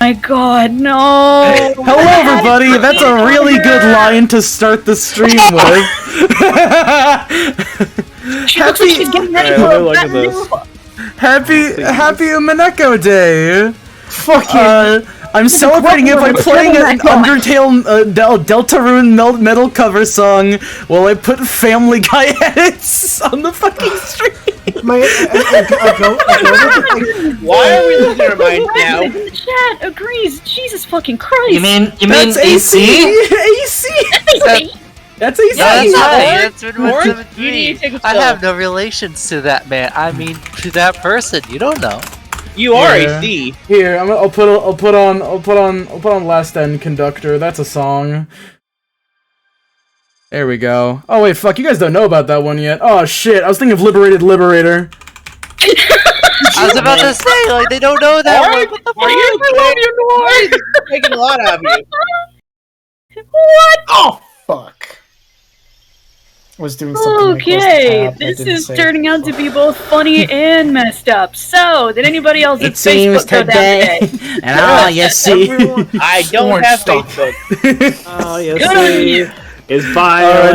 my god, no! Hello, everybody! That's a really good line to start the stream with. She looks like she's getting ready for a fat new- Happy Umineko Day! Fuck you! I'm celebrating it by playing an Undertale Deltarune metal cover song while I put Family Guy edits on the fucking stream. Why are we losing our minds now? In the chat agrees. Jesus fucking Christ! You mean That's AC? AC! That's AC! Yeah, that's Yeah, That's been 173. I have no relations to that man. I mean, to that person. You don't know. You are AC. Here, I'll put on Last End Conductor. That's a song. There we go. Oh wait, fuck, you guys don't know about that one yet. Oh shit, I was thinking of Liberated Liberator. I was about to say, like, they don't know that one. What the fuck? Are you I love you, Noir. Taking a lot out of you. What? Oh fuck. Was doing something Okay, this is turning out to be both funny and messed up. So, did anybody else at Facebook go down today? And all you see I don't have Facebook. Oh yes. Good on you. Is bio.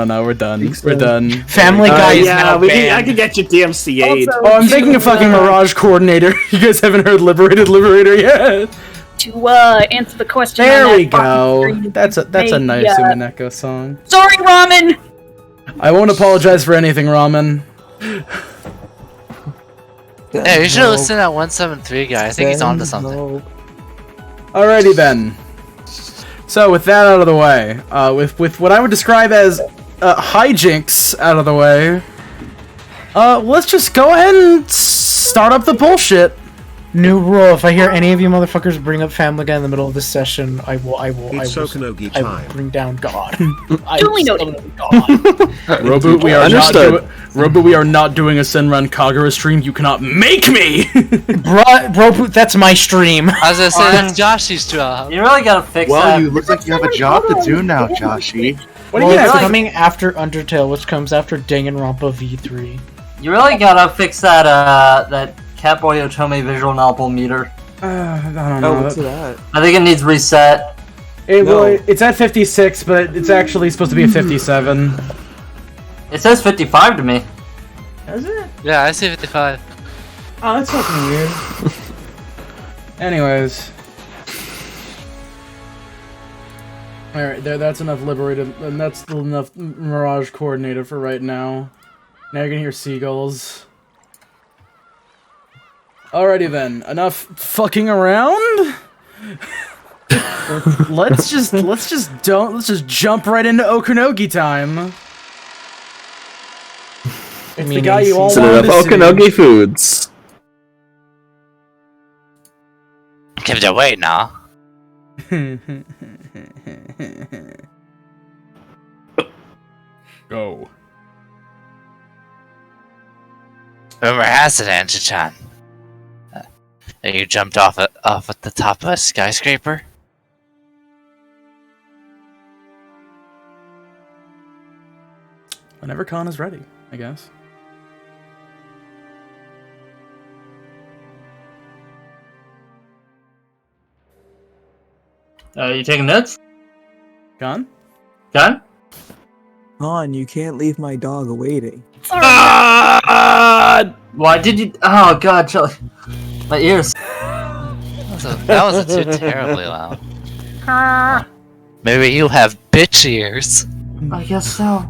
No, we're done. We're done. Family Guy is yeah, now banned. I could get you DMCA'd. Oh, I'm making a fucking Mirage Coordinator. You guys haven't heard Liberated Liberator yet? To answer the question. There on we that go. fucking That's a nice Umineko song. Sorry, Ramen. I won't apologize for anything, Ramen. Hey, you should listen to that 173 guy. I think he's onto something. Alrighty then. So with that out of the way, with what I would describe as hijinks out of the way, let's just go ahead and start up the bullshit. New rule: if I hear any of you motherfuckers bring up Family Guy in the middle of this session, I will bring down God. Duly noted. Roboot, we are not doing a Senran Kagura stream. You cannot make me. Bro, that's my stream. I was gonna say, that's Joshy's job. You really gotta fix that. Well, you look like you have a job to do now, Joshy. What do you It's mean? coming after Undertale, which comes after Danganronpa V3. You really gotta fix that, that Catboy Otome visual novel meter. I don't know. I think it needs reset. It's at 56, but it's actually supposed to be a 57. It says 55 to me. Is it? Yeah, I see 55. Oh, that's fucking weird. Anyways. Alright, that's enough Liberated, and that's enough Mirage Coordinator for right now. Now you're gonna hear seagulls. Alrighty then, enough fucking around? let's just jump right into Okanogi time. It's the guy you all wanted to see. Okanogi foods. Give it away now. Go. Rumor has it, Anji-chan, that you jumped off at the top of a skyscraper. Whenever Khan is ready, I guess. You taking notes? Khan? Done? Han, you can't leave my dog waiting. Why did you? Oh god, Charlie. My ears. That wasn't too terribly loud. Maybe you have bitch ears. I guess so.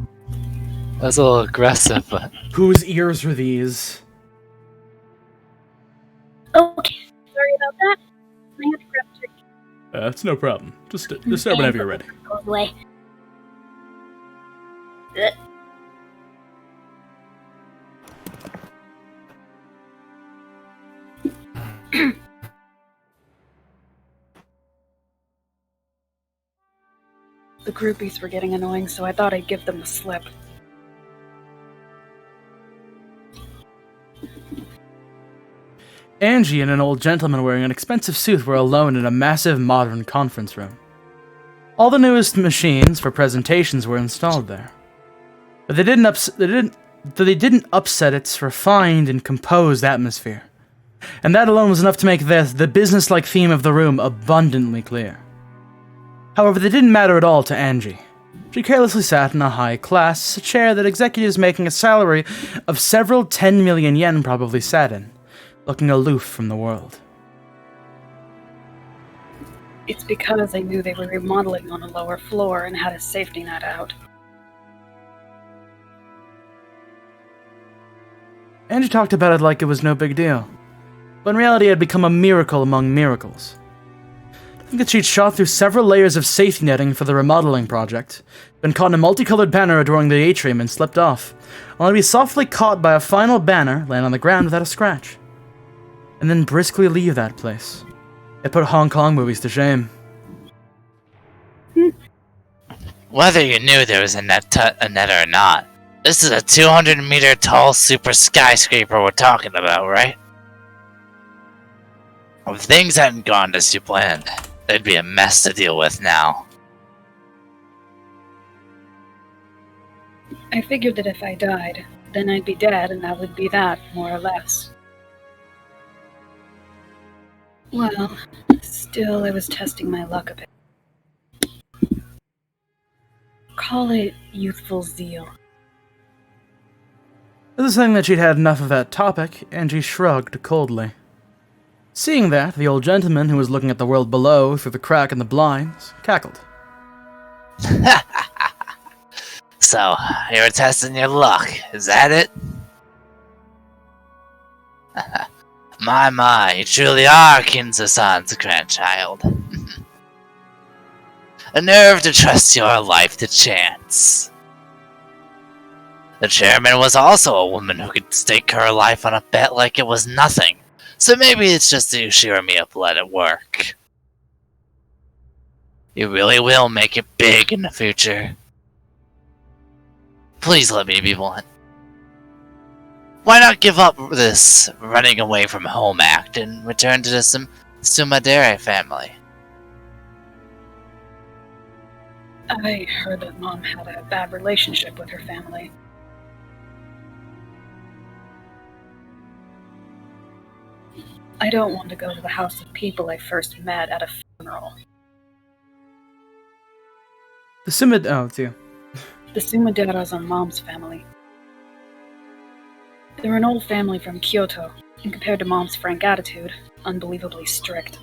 That's a little aggressive, but... Whose ears are these? Okay, sorry about that. I had to grab a drink. That's no problem. Just start whenever you're ready. Go away. The groupies were getting annoying, so I thought I'd give them the slip. Angie and an old gentleman wearing an expensive suit were alone in a massive modern conference room. All the newest machines for presentations were installed there. But they didn't upset its refined and composed atmosphere. And that alone was enough to make the business-like theme of the room abundantly clear. However, that didn't matter at all to Angie. She carelessly sat in a high-class chair that executives making a salary of several 10 million yen probably sat in, looking aloof from the world. It's because I knew they were remodeling on a lower floor and had a safety net out. Angie talked about it like it was no big deal, but in reality it had become a miracle among miracles. I think that she'd shot through several layers of safety netting for the remodeling project, been caught in a multicolored banner adorning the atrium and slipped off, only to be softly caught by a final banner land on the ground without a scratch, and then briskly leave that place. It put Hong Kong movies to shame. Whether you knew there was a net or not, this is a 200-meter tall super skyscraper we're talking about, right? If things hadn't gone as you planned, there'd be a mess to deal with now. I figured that if I died, then I'd be dead and that would be that, more or less. Well, still I was testing my luck a bit. Call it youthful zeal. Saying that she'd had enough of that topic, Angie shrugged coldly. Seeing that, the old gentleman who was looking at the world below through the crack in the blinds cackled. So, you were testing your luck, is that it? My, you truly are Kinzo-san's grandchild. A nerve to trust your life to chance. The chairman was also a woman who could stake her life on a bet like it was nothing, so maybe it's just you cheer me up, let it work. You really will make it big in the future. Please let me be blunt. Why not give up this running away from home act and return to the Sumadere family? I heard that Mom had a bad relationship with her family. I don't want to go to the house of people I first met at a funeral. It's you. The Sumaderas are Mom's family. They're an old family from Kyoto, and compared to Mom's frank attitude, unbelievably strict.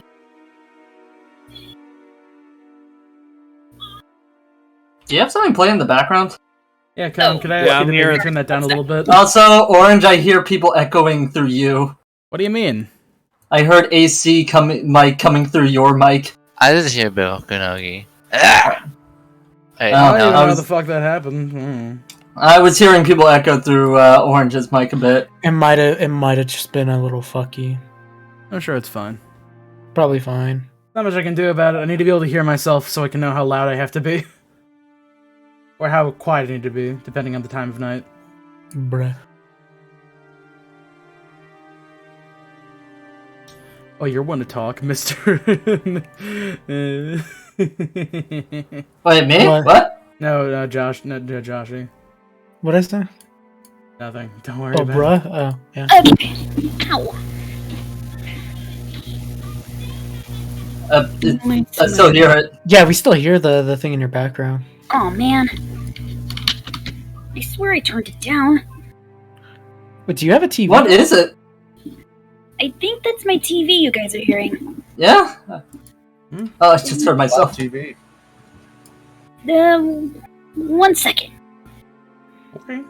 Do you have something playing in the background? Yeah, Kevin, could I ask you to maybe turn that down a little bit? Also, Orange, I hear people echoing through you. What do you mean? I heard AC mic coming through your mic. I didn't hear Bill Kunogi. I don't know how the fuck that happened. I was hearing people echo through Orange's mic a bit. It might have just been a little fucky. I'm sure it's fine. Probably fine. Not much I can do about it. I need to be able to hear myself so I can know how loud I have to be. Or how quiet I need to be, depending on the time of night. Bruh. Oh, you're one to talk, Mr. Wait, me? What? No, Josh. No, Joshy. What is that? Nothing. Don't worry about it. Oh, bruh? Oh, yeah. Okay. Ow. I still hear it. Yeah, we still hear the thing in your background. Oh man. I swear I turned it down. But do you have a TV? What is it? I think that's my TV you guys are hearing. Yeah? Oh, I just heard myself. TV. 1 second. Okay.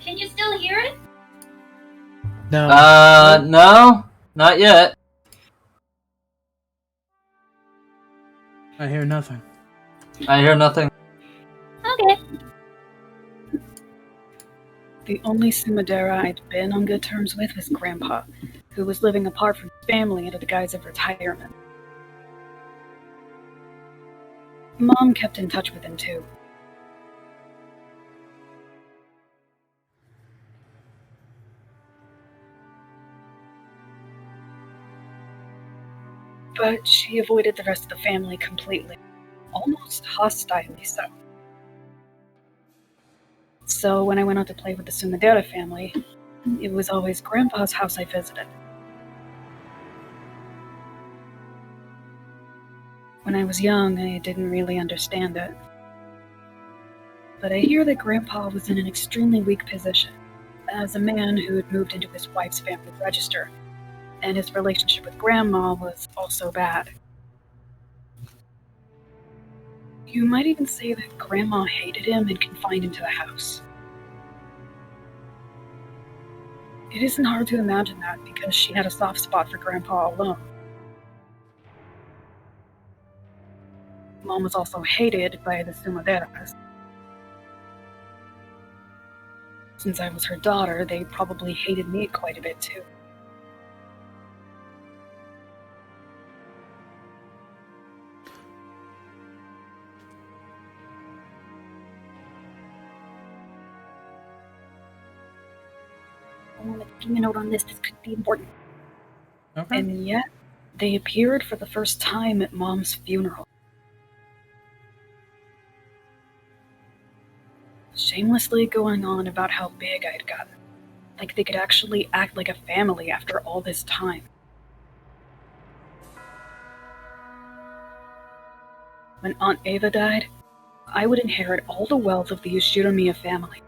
Can you still hear it? No. No. Not yet. I hear nothing. I hear nothing. Okay. The only Sumadera I'd been on good terms with was Grandpa, who was living apart from his family under the guise of retirement. Mom kept in touch with him too. But she avoided the rest of the family completely, almost hostilely so. So when I went out to play with the Sumadera family, it was always Grandpa's house I visited. When I was young, I didn't really understand it. But I hear that Grandpa was in an extremely weak position, as a man who had moved into his wife's family register, and his relationship with Grandma was also bad. You might even say that Grandma hated him and confined him to the house. It isn't hard to imagine that because she had a soft spot for Grandpa alone. Mom was also hated by the Sumaderas. Since I was her daughter, they probably hated me quite a bit too. Give me a note on this. This could be important. Okay. And yet, they appeared for the first time at Mom's funeral. Shamelessly going on about how big I'd gotten. Like they could actually act like a family after all this time. When Aunt Ava died, I would inherit all the wealth of the Yoshiromiya family.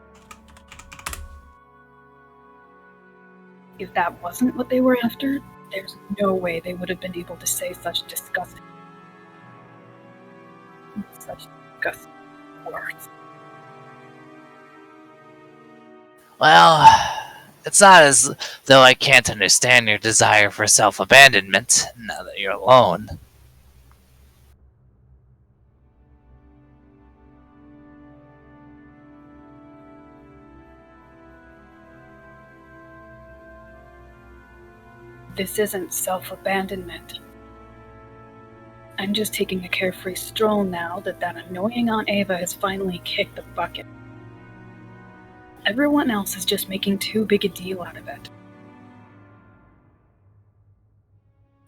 If that wasn't what they were after, there's no way they would have been able to say such disgusting words. Well, it's not as though I can't understand your desire for self-abandonment now that you're alone. This isn't self-abandonment. I'm just taking a carefree stroll now that annoying Aunt Ava has finally kicked the bucket. Everyone else is just making too big a deal out of it.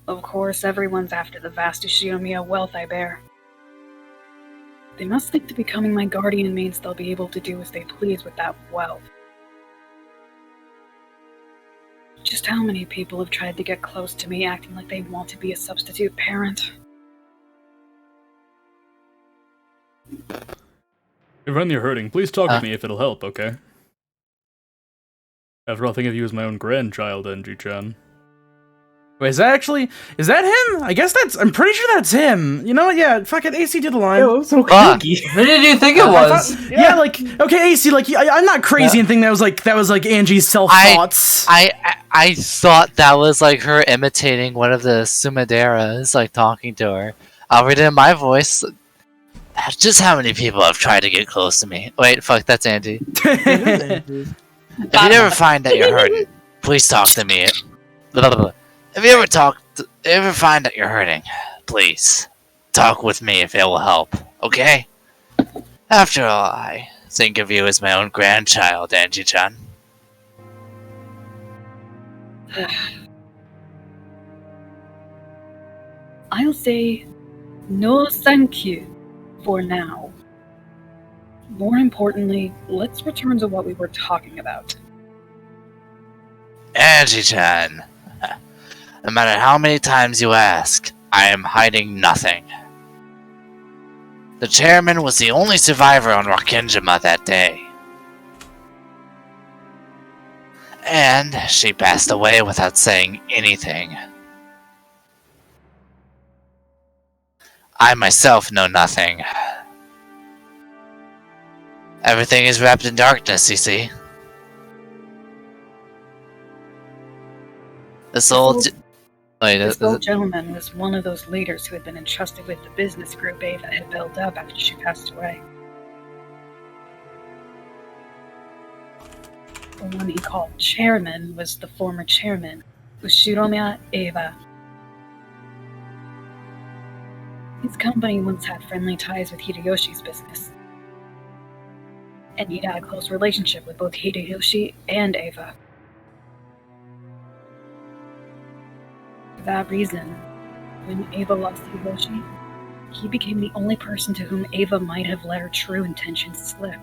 Of course, everyone's after the vast Yoshiromiya wealth I bear. They must think that becoming my guardian means they'll be able to do as they please with that wealth. Just how many people have tried to get close to me acting like they want to be a substitute parent? If you're hurting, please talk to me if it'll help, okay? After all, think of you as my own grandchild, NG-chan. Wait, is that him? I guess I'm pretty sure that's him. You know what, yeah, fuck it, AC did the line. Yo, so kinky. Who did you think it was? Yeah, like, okay, AC, like, I'm not crazy and think that was like Angie's self-thoughts. I thought that was like her imitating one of the Sumaderas, like talking to her. I'll read it in my voice. Just how many people have tried to get close to me? Wait, fuck, that's Angie. If you ever find that you're hurting, please talk to me. If you ever find that you're hurting, please talk with me if it will help, okay? After all, I think of you as my own grandchild, Angie-chan. I'll say no thank you for now. More importantly, let's return to what we were talking about. Angie-chan, no matter how many times you ask, I am hiding nothing. The chairman was the only survivor on Rakenjima that day. And she passed away without saying anything. I myself know nothing. Everything is wrapped in darkness, you see. This old gentleman was one of those leaders who had been entrusted with the business group Ava had built up after she passed away. The one he called chairman was the former chairman, Yoshiromiya Ava. His company once had friendly ties with Hideyoshi's business, and he'd had a close relationship with both Hideyoshi and Ava. For that reason, when Ava lost Hideyoshi, he became the only person to whom Ava might have let her true intentions slip.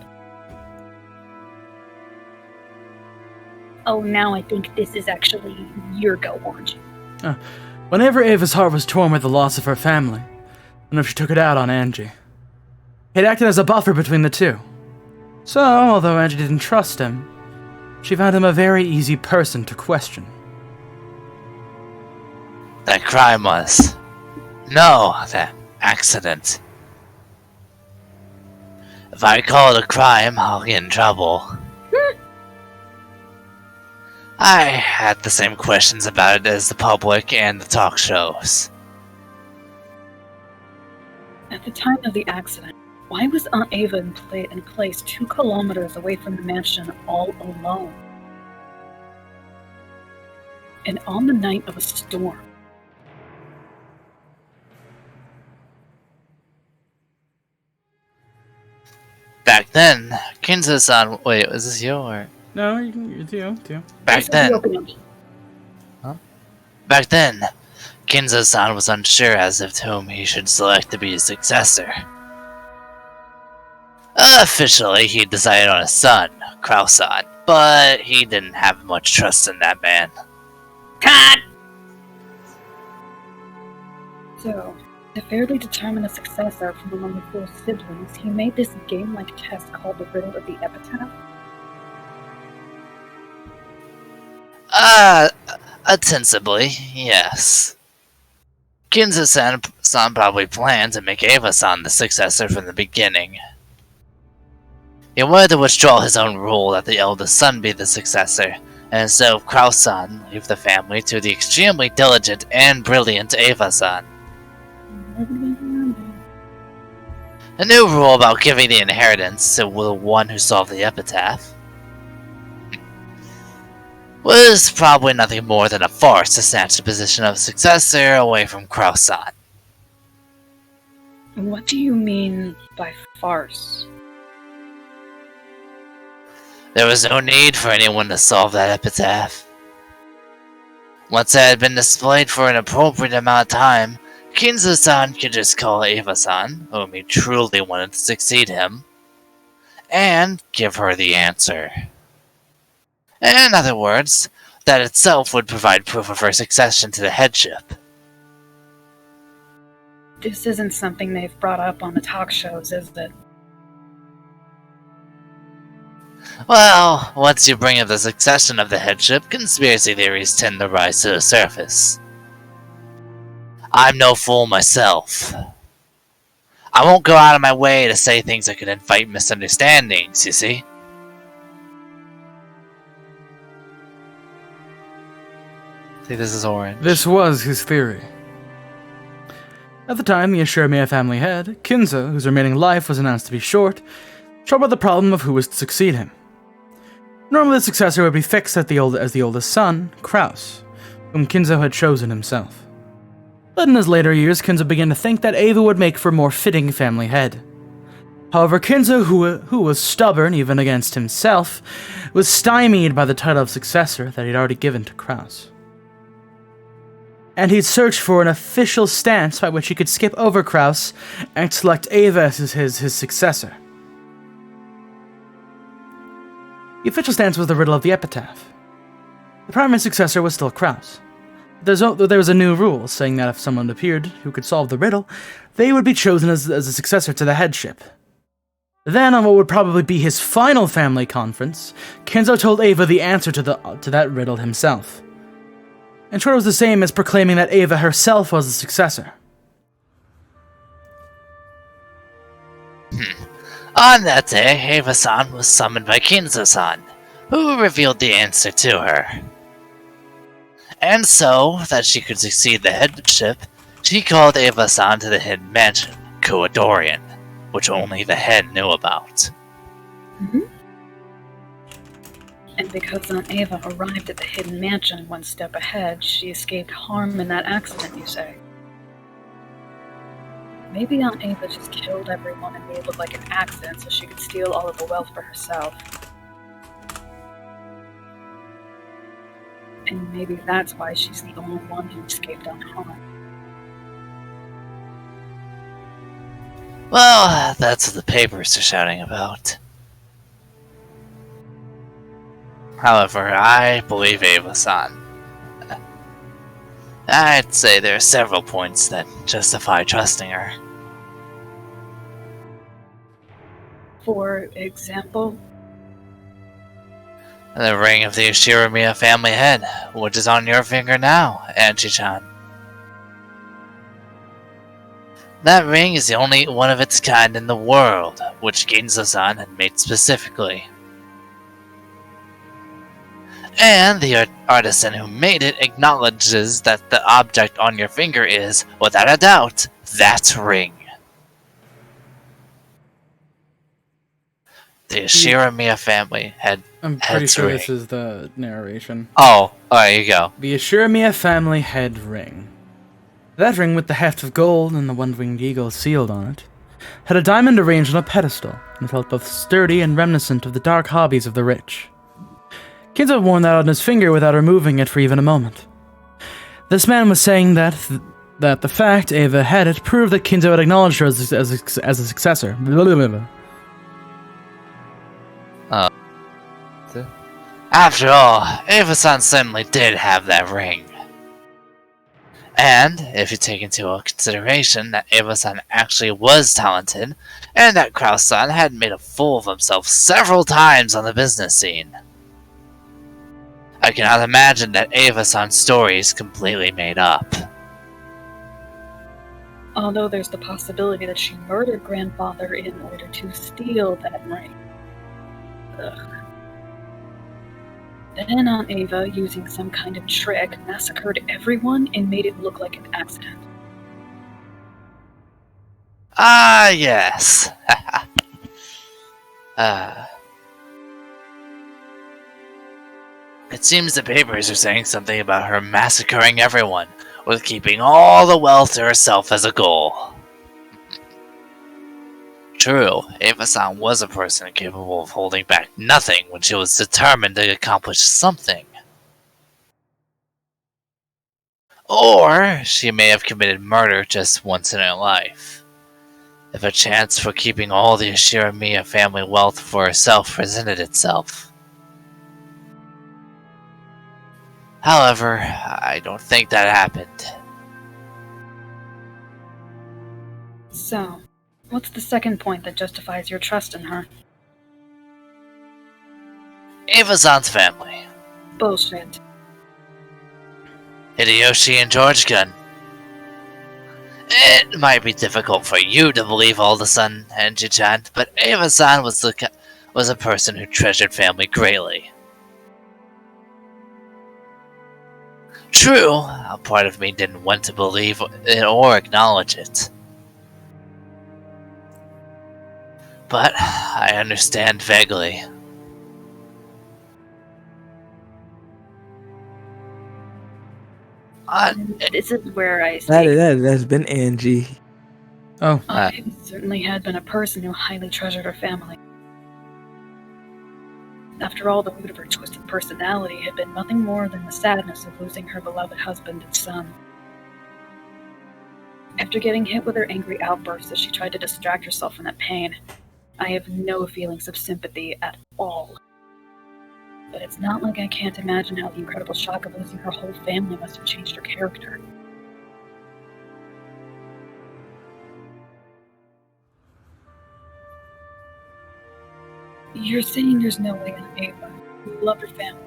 Oh, now I think this is actually your go, Orange. Whenever Ava's heart was torn with the loss of her family, whenever she took it out on Angie, it acted as a buffer between the two. So, although Angie didn't trust him, she found him a very easy person to question. That crime was... No, that accident. If I call it a crime, I'll get in trouble. I had the same questions about it as the public and the talk shows. At the time of the accident, why was Aunt Ava in a place 2 kilometers away from the mansion all alone? And on the night of a storm. Back then, Kinzo-san... Wait, is this you or... No, it's you. Back then... Huh? Back then, Kinzo-san was unsure as of whom he should select to be his successor. Officially, he decided on his son, Kraus-san, but he didn't have much trust in that man. Cut! So, to fairly determine a successor from among the 4 siblings, he made this game-like test called the Riddle of the Epitaph? Ostensibly, yes. Kinzo-san probably planned to make Ava-san the successor from the beginning. He wanted to withdraw his own rule that the eldest son be the successor, and so Kraus-san leave the family to the extremely diligent and brilliant Ava-san. A new rule about giving the inheritance to the one who solved the epitaph was probably nothing more than a farce to snatch the position of successor away from Kraus-san. What do you mean by farce? There was no need for anyone to solve that epitaph. Once it had been displayed for an appropriate amount of time, Kinzo-san could just call Ava-san, whom he truly wanted to succeed him, and give her the answer. In other words, that itself would provide proof of her succession to the headship. This isn't something they've brought up on the talk shows, is it? Well, once you bring up the succession of the headship, conspiracy theories tend to rise to the surface. I'm no fool myself. I won't go out of my way to say things that could invite misunderstandings, you see? I think this is Orange. This was his theory. At the time the Ashuramiya family head, Kinzo, whose remaining life was announced to be short, troubled the problem of who was to succeed him. Normally the successor would be fixed as the oldest son, Kraus, whom Kinzo had chosen himself. But in his later years, Kinzo began to think that Ava would make for a more fitting family head. However, Kinzo, who was stubborn even against himself, was stymied by the title of successor that he'd already given to Kraus. And he'd searched for an official stance by which he could skip over Kraus and select Ava as his successor. The official stance was the riddle of the epitaph. The primary successor was still Kraus. There was a new rule saying that if someone appeared who could solve the riddle, they would be chosen as a successor to the headship. Then, on what would probably be his final family conference, Kinzo told Ava the answer to that riddle himself. In short, it was the same as proclaiming that Ava herself was the successor. On that day, Ava-san was summoned by Kinzo-san, who revealed the answer to her. And so, that she could succeed the headship, she called Ava-san to the hidden mansion, Koadorian, which only the head knew about. Mm-hmm. And because Aunt Ava arrived at the hidden mansion one step ahead, she escaped harm in that accident, you say? Maybe Aunt Ava just killed everyone and made it look like an accident so she could steal all of the wealth for herself. And maybe that's why she's the only one who escaped unharmed. Well, that's what the papers are shouting about. However, I believe Ava-san. I'd say there are several points that justify trusting her. For example? The ring of the Ushiramiya family head, which is on your finger now, Anji-chan. That ring is the only one of its kind in the world, which Ginzo-san had made specifically. And the artisan who made it acknowledges that the object on your finger is, without a doubt, that ring. The Ushiramiya family had I'm pretty sure ring. this is the narration. Oh, there you go. The Ushiramiya family head ring. That ring with the heft of gold and the one-winged eagle sealed on it had a diamond arranged on a pedestal, and it felt both sturdy and reminiscent of the dark hobbies of the rich. Kinzo had worn that on his finger without removing it for even a moment. This man was saying that the fact Ava had it proved that Kinzo had acknowledged her as a successor. After all, Ava-san certainly did have that ring. And, if you take into consideration that Ava-san actually was talented, and that Kraus-san had made a fool of himself several times on the business scene, I cannot imagine that Ava-san's story is completely made up. Although there's the possibility that she murdered grandfather in order to steal that ring. Ugh. Then Aunt Ava, using some kind of trick, massacred everyone and made it look like an accident. Ah, yes. It seems the papers are saying something about her massacring everyone, with keeping all the wealth to herself as a goal. True, Ava-san was a person capable of holding back nothing when she was determined to accomplish something. Or she may have committed murder just once in her life, if a chance for keeping all the Ushiramiya family wealth for herself presented itself. However, I don't think that happened. So, what's the second point that justifies your trust in her? Ava-san's family. Bullshit. Hideyoshi and George Gun. It might be difficult for you to believe all of a sudden, Anji-chan, but Ava-san was a person who treasured family greatly. True, a part of me didn't want to believe it or acknowledge it. But I understand vaguely. This is where I say That's been Angie. Oh. I certainly had been a person who highly treasured her family. After all, the root of her twisted personality had been nothing more than the sadness of losing her beloved husband and son. After getting hit with her angry outbursts as she tried to distract herself from that pain, I have no feelings of sympathy at all. But it's not like I can't imagine how the incredible shock of losing her whole family must have changed her character. You're saying there's no way Aunt Ava, who loved her family,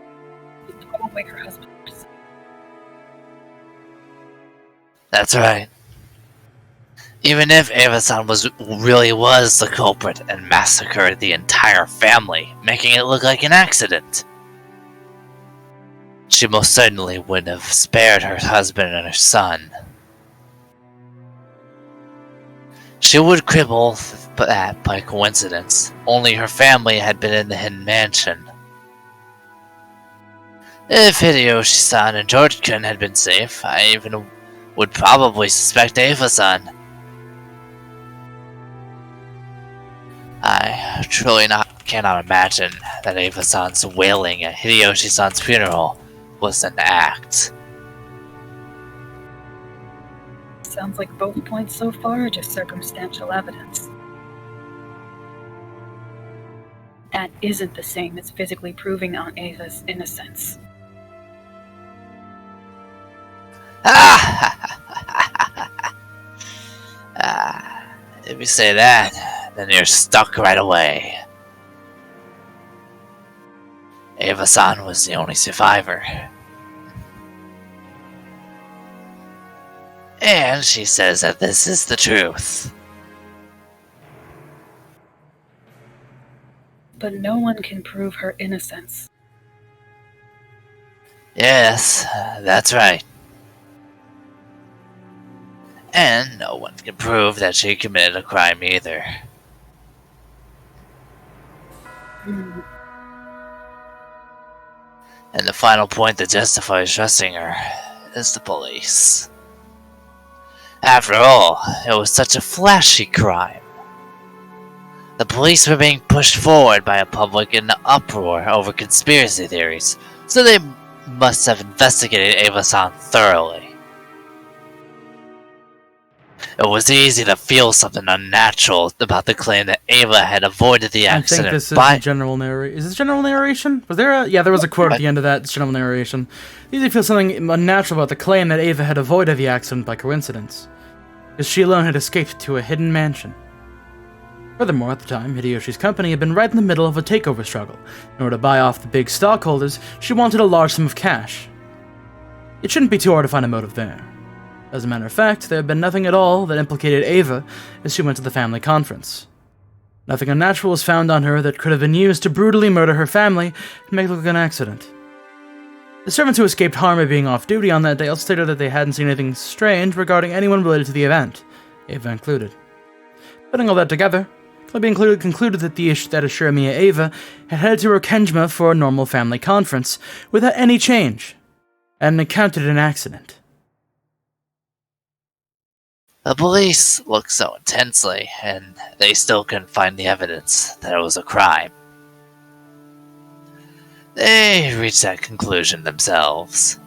would throw away her husband and her son? That's right. Even if Ava-san really was the culprit and massacred the entire family, making it look like an accident, she most certainly would have spared her husband and her son. She would quibble that, by coincidence, only her family had been in the hidden mansion. If Hideyoshi-san and George-kun had been safe, I even would probably suspect Ava-san. I truly cannot imagine that Ava-san's wailing at Hideyoshi-san's funeral was an act. Sounds like both points so far are just circumstantial evidence. That isn't the same as physically proving Aunt Ava's innocence. If you say that, then you're stuck right away. Ava-san was the only survivor. And she says that this is the truth. But no one can prove her innocence. Yes, that's right. And no one can prove that she committed a crime either. And the final point that justifies trusting her is the police. After all, it was such a flashy crime. The police were being pushed forward by a public in uproar over conspiracy theories, so they must have investigated Ava-san thoroughly. It was easy to feel something unnatural about the claim that Ava had avoided the accident. I think this is the general narration. Is this general narration? Was there a... Yeah, there was a quote at the end of that general narration. It's easy to feel something unnatural about the claim that Ava had avoided the accident by coincidence, because she alone had escaped to a hidden mansion. Furthermore, at the time, Hideyoshi's company had been right in the middle of a takeover struggle. In order to buy off the big stockholders, she wanted a large sum of cash. It shouldn't be too hard to find a motive there. As a matter of fact, there had been nothing at all that implicated Ava as she went to the family conference. Nothing unnatural was found on her that could have been used to brutally murder her family and make it look like an accident. The servants who escaped harm by being off duty on that day also stated that they hadn't seen anything strange regarding anyone related to the event, Ava included. Putting all that together, Clubby concluded that that Ashuramiya Ava had headed to Rokenjima for a normal family conference without any change, and encountered an accident. The police looked so intensely, and they still couldn't find the evidence that it was a crime. They reached that conclusion themselves.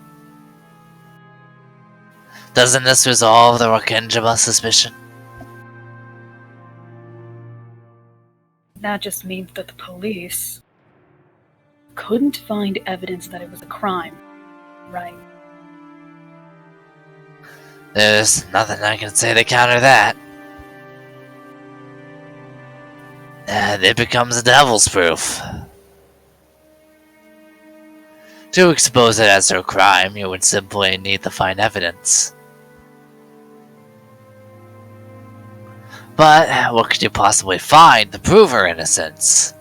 Doesn't this resolve the Rokenjima suspicion? That just means that the police couldn't find evidence that it was a crime, right? There's nothing I can say to counter that. And it becomes a devil's proof. To expose it as a crime, you would simply need to find evidence. But what could you possibly find to prove her innocence?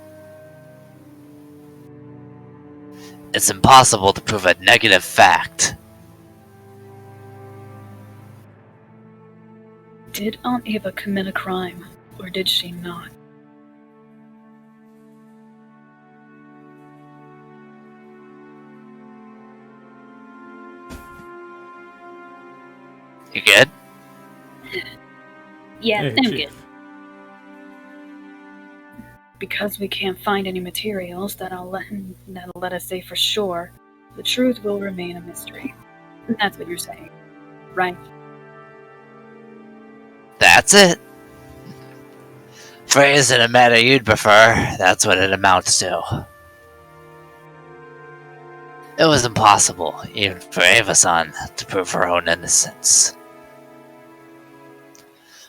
It's impossible to prove a negative fact. Did Aunt Ava commit a crime, or did she not? You good? Yeah, Hey, I'm Chief. good. Because we can't find any materials that'll let us say for sure, the truth will remain a mystery. That's what you're saying, right? That's it. Phrase in a matter you'd prefer, that's what it amounts to. It was impossible, even for Ava-san, to prove her own innocence.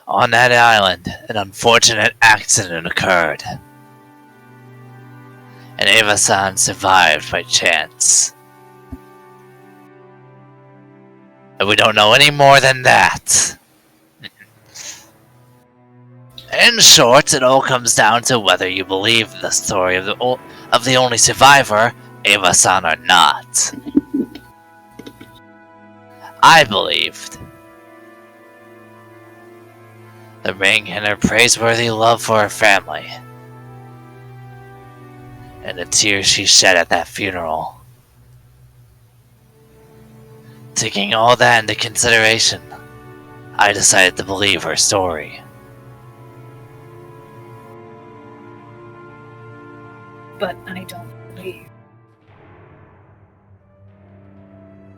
On that island, an unfortunate accident occurred. And Ava-san survived by chance. And we don't know any more than that. In short, it all comes down to whether you believe the story of the only survivor, Ava-san, or not. I believed. The ring and her praiseworthy love for her family. And the tears she shed at that funeral. Taking all that into consideration, I decided to believe her story. But I don't believe.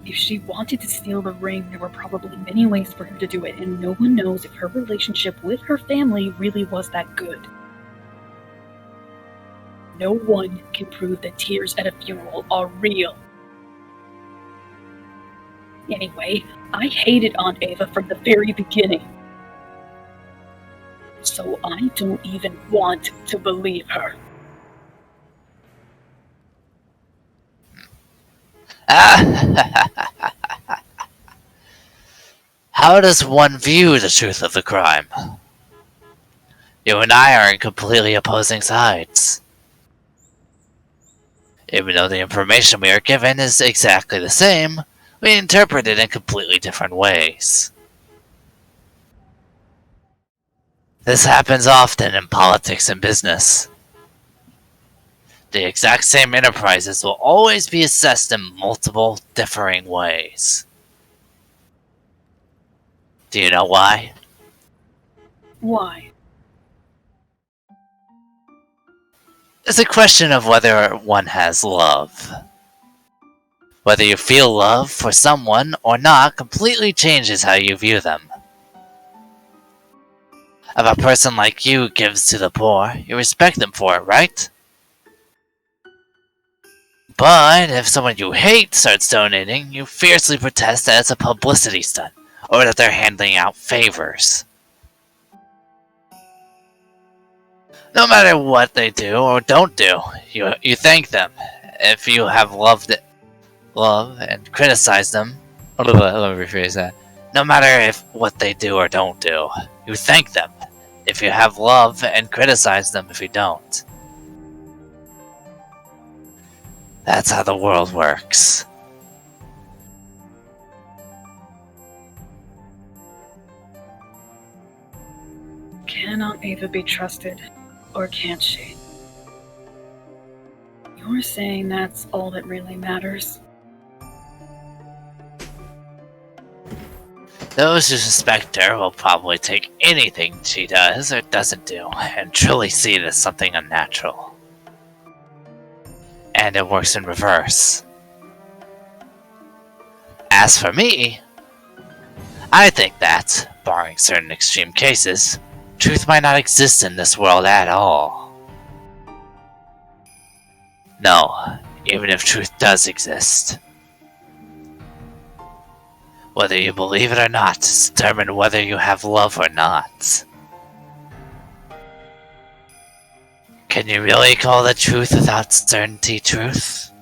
If she wanted to steal the ring, there were probably many ways for her to do it, and no one knows if her relationship with her family really was that good. no one can prove that tears at a funeral are real. Anyway, I hated Aunt Ava from the very beginning. So I don't even want to believe her. How does one view the truth of the crime? You and I are in completely opposing sides. Even though the information we are given is exactly the same, we interpret it in completely different ways. This happens often in politics and business. The exact same enterprises will always be assessed in multiple differing ways. Do you know why? Why? It's a question of whether one has love. Whether you feel love for someone or not completely changes how you view them. If a person like you gives to the poor, you respect them for it, right? But if someone you hate starts donating, you fiercely protest that it's a publicity stunt, or that they're handing out favors. No matter what they do or don't do, you thank them. If you have love and criticize them, let me rephrase that. No matter what they do or don't do, you thank them. If you have love and criticize them if you don't. That's how the world works. Can Aunt Ava be trusted, or can't she? You're saying that's all that really matters? Those who suspect her will probably take anything she does or doesn't do and truly see it as something unnatural. And it works in reverse. As for me, I think that, barring certain extreme cases, truth might not exist in this world at all. No, even if truth does exist. Whether you believe it or not is determined whether you have love or not. Can you really call the truth without certainty truth?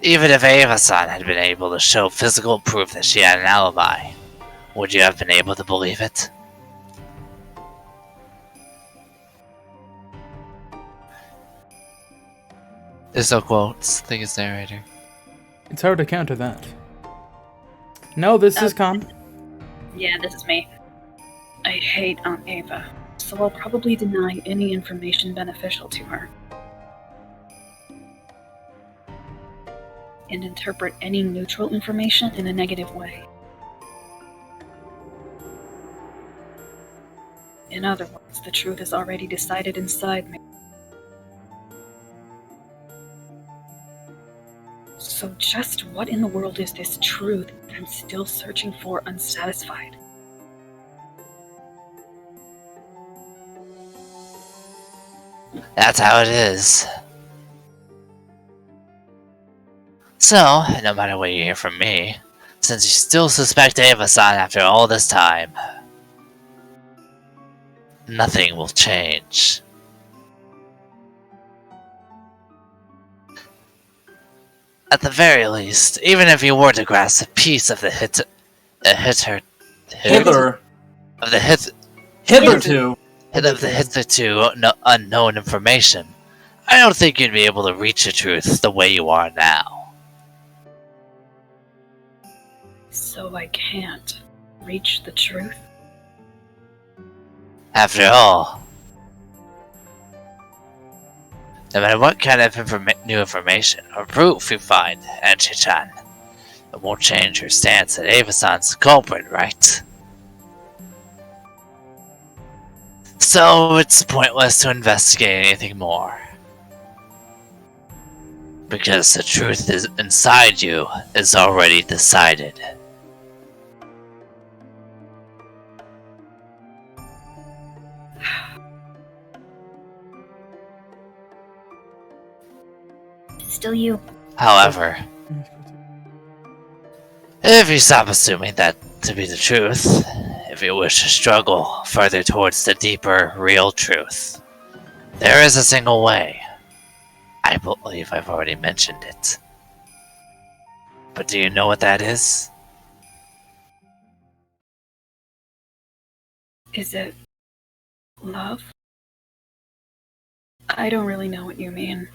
Even if Ava-san had been able to show physical proof that she had an alibi, would you have been able to believe it? There's no quotes. I think it's narrator. It's hard to counter that. No, this is Con. Yeah, this is me. I hate Aunt Ava, so I'll probably deny any information beneficial to her. And interpret any neutral information in a negative way. In other words, the truth is already decided inside me. So just what in the world is this truth that I'm still searching for unsatisfied? That's how it is. So, no matter what you hear from me, since you still suspect Ava-san after all this time, nothing will change. At the very least, even if you were to grasp a piece of the hitherto unknown information, I don't think you'd be able to reach the truth the way you are now. So I can't reach the truth? After all, no matter what kind of new information or proof you find, Anchi-chan, it won't change your stance that Ava-san's the culprit, right? So it's pointless to investigate anything more. Because the truth is inside you is already decided. Still you. However, if you stop assuming that to be the truth, if you wish to struggle further towards the deeper, real truth, there is a single way. I believe I've already mentioned it. But do you know what that is? Is it love? I don't really know what you mean.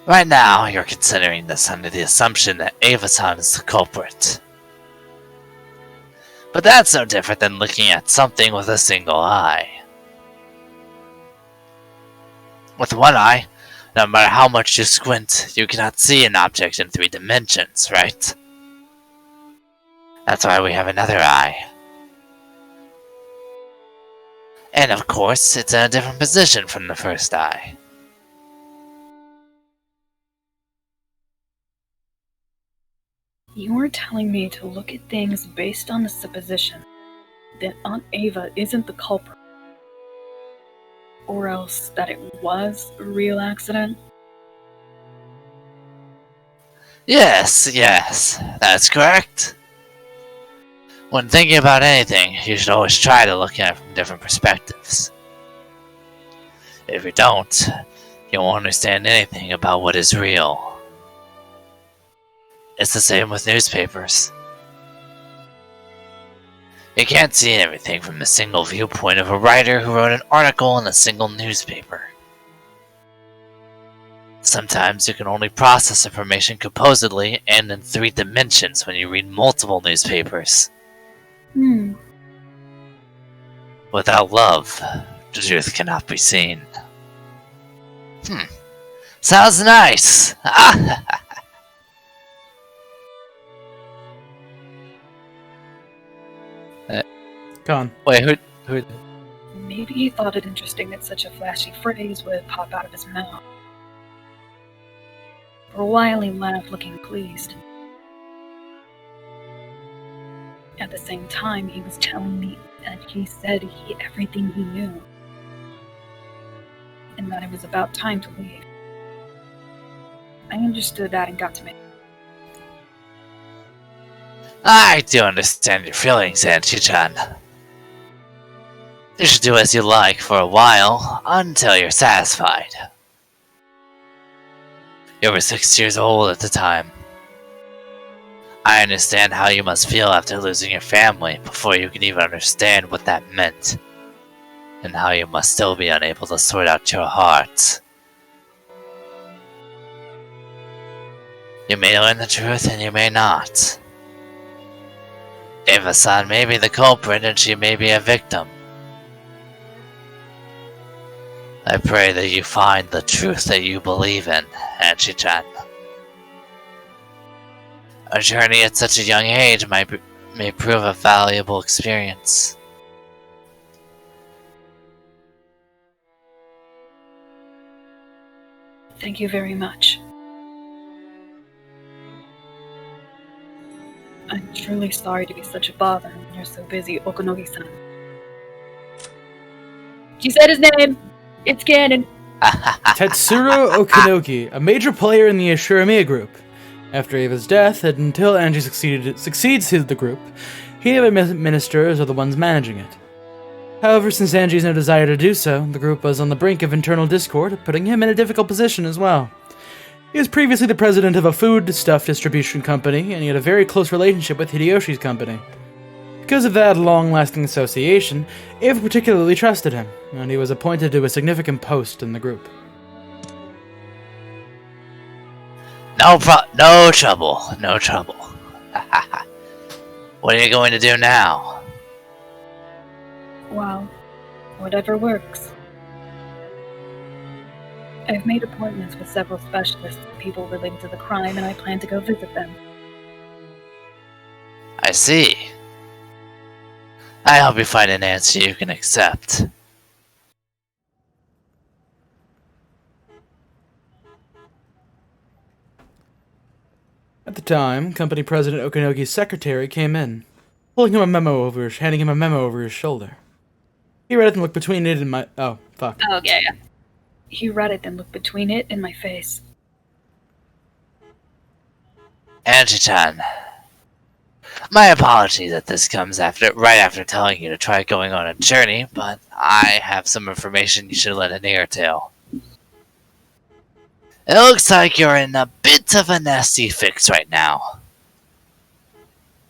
Right now, you're considering this under the assumption that Ava-san is the culprit. But that's no different than looking at something with a single eye. With one eye, no matter how much you squint, you cannot see an object in 3 dimensions, right? That's why we have another eye. And of course, it's in a different position from the first eye. You're telling me to look at things based on the supposition that Aunt Ava isn't the culprit. Or else that it was a real accident? Yes, that's correct. When thinking about anything, you should always try to look at it from different perspectives. If you don't, you won't understand anything about what is real. It's the same with newspapers. You can't see everything from the single viewpoint of a writer who wrote an article in a single newspaper. Sometimes you can only process information composedly and in 3 dimensions when you read multiple newspapers. Without love, the truth cannot be seen. Sounds nice! Con. Wait, who? Maybe he thought it interesting that such a flashy phrase would pop out of his mouth. For a while he laughed, looking pleased. At the same time, he was telling me that he said everything he knew. And that it was about time to leave. I understood that and got to me. I do understand your feelings, Anchi-chan. You should do as you like for a while, until you're satisfied. You were 6 years old at the time. I understand how you must feel after losing your family before you can even understand what that meant. And how you must still be unable to sort out your heart. You may learn the truth and you may not. Ava-san may be the culprit and she may be a victim. I pray that you find the truth that you believe in, Anchi-chan. A journey at such a young age may prove a valuable experience. Thank you very much. I'm truly sorry to be such a bother when you're so busy, Okunogi-san. She said his name! It's canon! Tetsuro Okinogi, a major player in the Ashuramiya group. After Ava's death, and until Angie succeeds the group, he and the ministers are the ones managing it. However, since Angie's no desire to do so, the group was on the brink of internal discord, putting him in a difficult position as well. He was previously the president of a food stuff distribution company, and he had a very close relationship with Hideyoshi's company. Because of that long-lasting association, Ava particularly trusted him, and he was appointed to a significant post in the group. No trouble. What are you going to do now? Well, whatever works. I've made appointments with several specialists and people related to the crime, and I plan to go visit them. I see. I hope you find an answer you can accept. At the time, company president Okinogi's secretary came in, handing him a memo over his shoulder. He read it and looked between it and my... Oh, fuck. Oh, yeah. He read it and looked between it and my face. Angie-chan, my apologies that this comes right after telling you to try going on a journey, but I have some information you should let an ear to. It looks like you're in a bit of a nasty fix right now.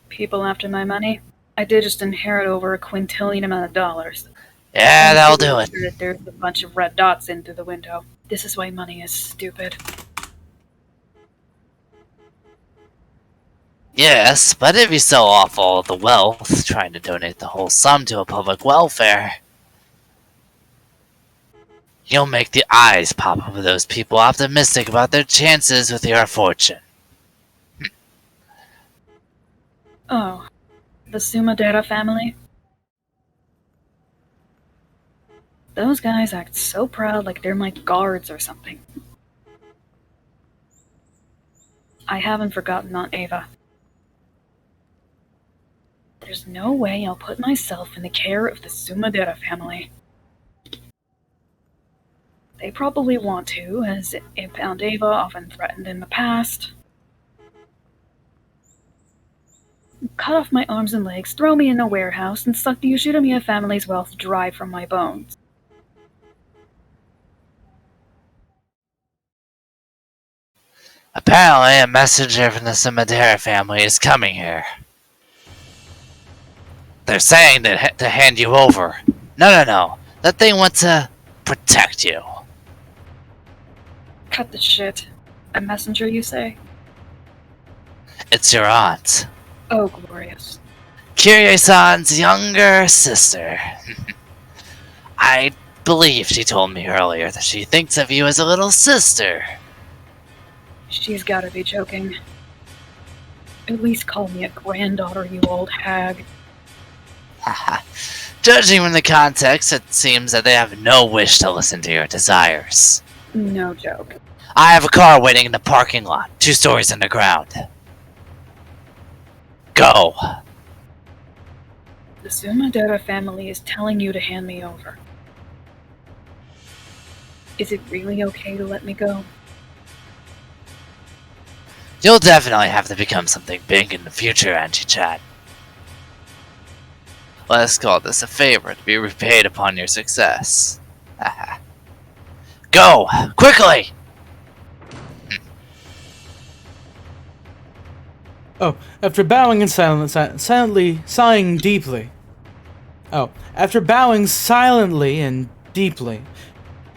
People after my money? I did just inherit over a quintillion amount of dollars. Yeah, that'll do it. There's a bunch of red dots in through the window. This is why money is stupid. Yes, but if you sell off all the wealth, trying to donate the whole sum to a public welfare, you'll make the eyes pop up of those people optimistic about their chances with your fortune. Oh, the Sumadera family? Those guys act so proud like they're my guards or something. I haven't forgotten Aunt Ava. There's no way I'll put myself in the care of the Sumadera family. They probably want to, as if Aunt Ava often threatened in the past. Cut off my arms and legs, throw me in a warehouse, and suck the Ushidamiya family's wealth dry from my bones. Apparently, a messenger from the Sumadera family is coming here. They're saying that to hand you over. No. That they want to protect you. Cut the shit. A messenger, you say? It's your aunt. Oh, glorious. Kiryu-san's younger sister. I believe she told me earlier that she thinks of you as a little sister. She's gotta be joking. At least call me a granddaughter, you old hag. Judging from the context, it seems that they have no wish to listen to your desires. No joke. I have a car waiting in the parking lot, 2 stories underground. Go. The Sumadera family is telling you to hand me over. Is it really okay to let me go? You'll definitely have to become something big in the future, Angie-chan. Let's call this a favor to be repaid upon your success. Go! Quickly! Oh, after bowing in silently sighing deeply. After bowing silently and deeply,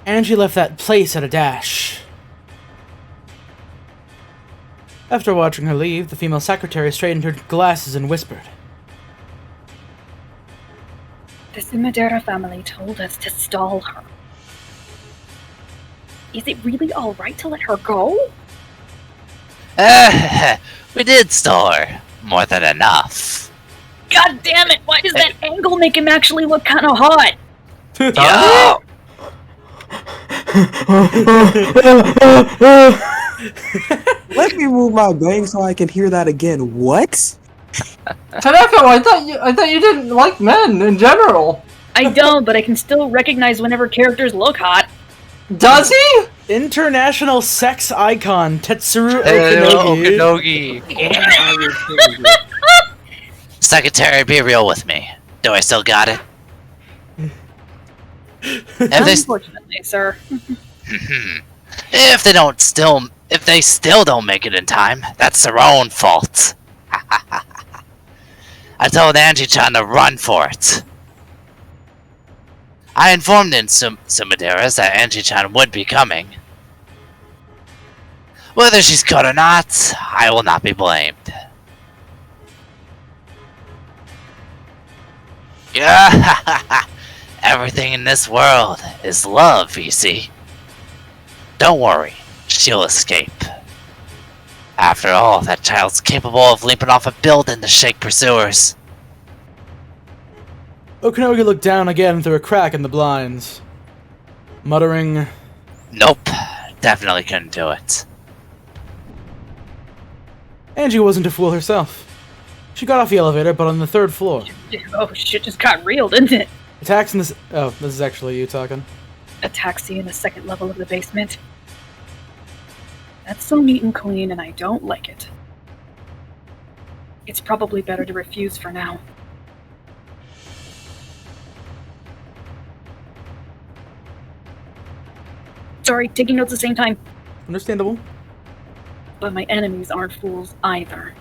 Angie left that place at a dash. After watching her leave, the female secretary straightened her glasses and whispered. The Sumadera family told us to stall her. Is it really alright to let her go? We did stall her. More than enough. God damn it! Why does that angle make him actually look kind of hot? Yo! Let me move my bang so I can hear that again. What? Taneko, I thought you didn't like men in general. I don't, but I can still recognize whenever characters look hot. Does he? International sex icon Tetsuru Okinogi. Secretary, be real with me. Do I still got it? Unfortunately, sir. If they still don't make it in time, that's their own fault. I told Angie-chan to run for it. I informed in Sumaderas that Angie-chan would be coming. Whether she's caught or not, I will not be blamed. Yeah, everything in this world is love, you see. Don't worry, she'll escape. After all, that child's capable of leaping off a building to shake pursuers. Okinogi looked down again through a crack in the blinds, muttering, Nope, definitely couldn't do it. Angie wasn't a fool herself. She got off the elevator, but on the 3rd floor. Oh, shit just got real, didn't it? Attacks in this. Oh, this is actually you talking. A taxi in the second level of the basement. That's so neat and clean, and I don't like it. It's probably better to refuse for now. Sorry, taking notes at the same time. Understandable. But my enemies aren't fools either.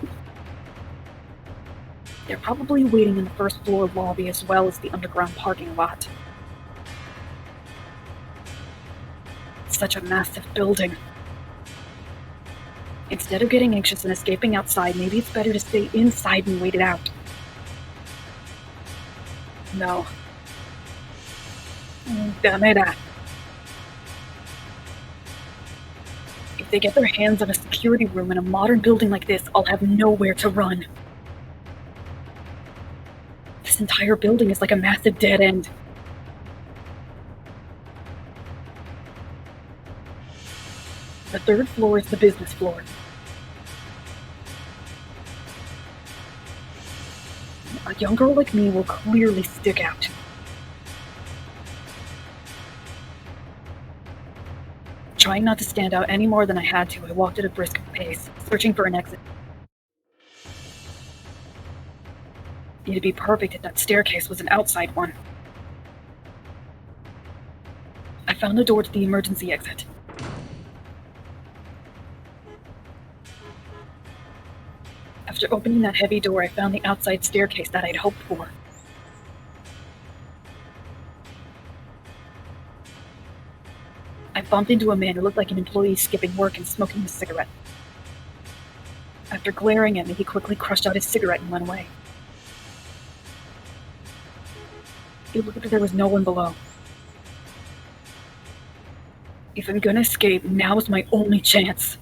They're probably waiting in the first floor lobby as well as the underground parking lot. It's such a massive building. Instead of getting anxious and escaping outside, maybe it's better to stay inside and wait it out. No. Damn it. If they get their hands on a security room in a modern building like this, I'll have nowhere to run. This entire building is like a massive dead end. The third floor is the business floor. A young girl like me will clearly stick out. Trying not to stand out any more than I had to, I walked at a brisk pace, searching for an exit. It'd be perfect if that staircase was an outside one. I found the door to the emergency exit. After opening that heavy door, I found the outside staircase that I'd hoped for. I bumped into a man who looked like an employee skipping work and smoking a cigarette. After glaring at me, he quickly crushed out his cigarette and went away. It looked like there was no one below. If I'm gonna escape, now is my only chance.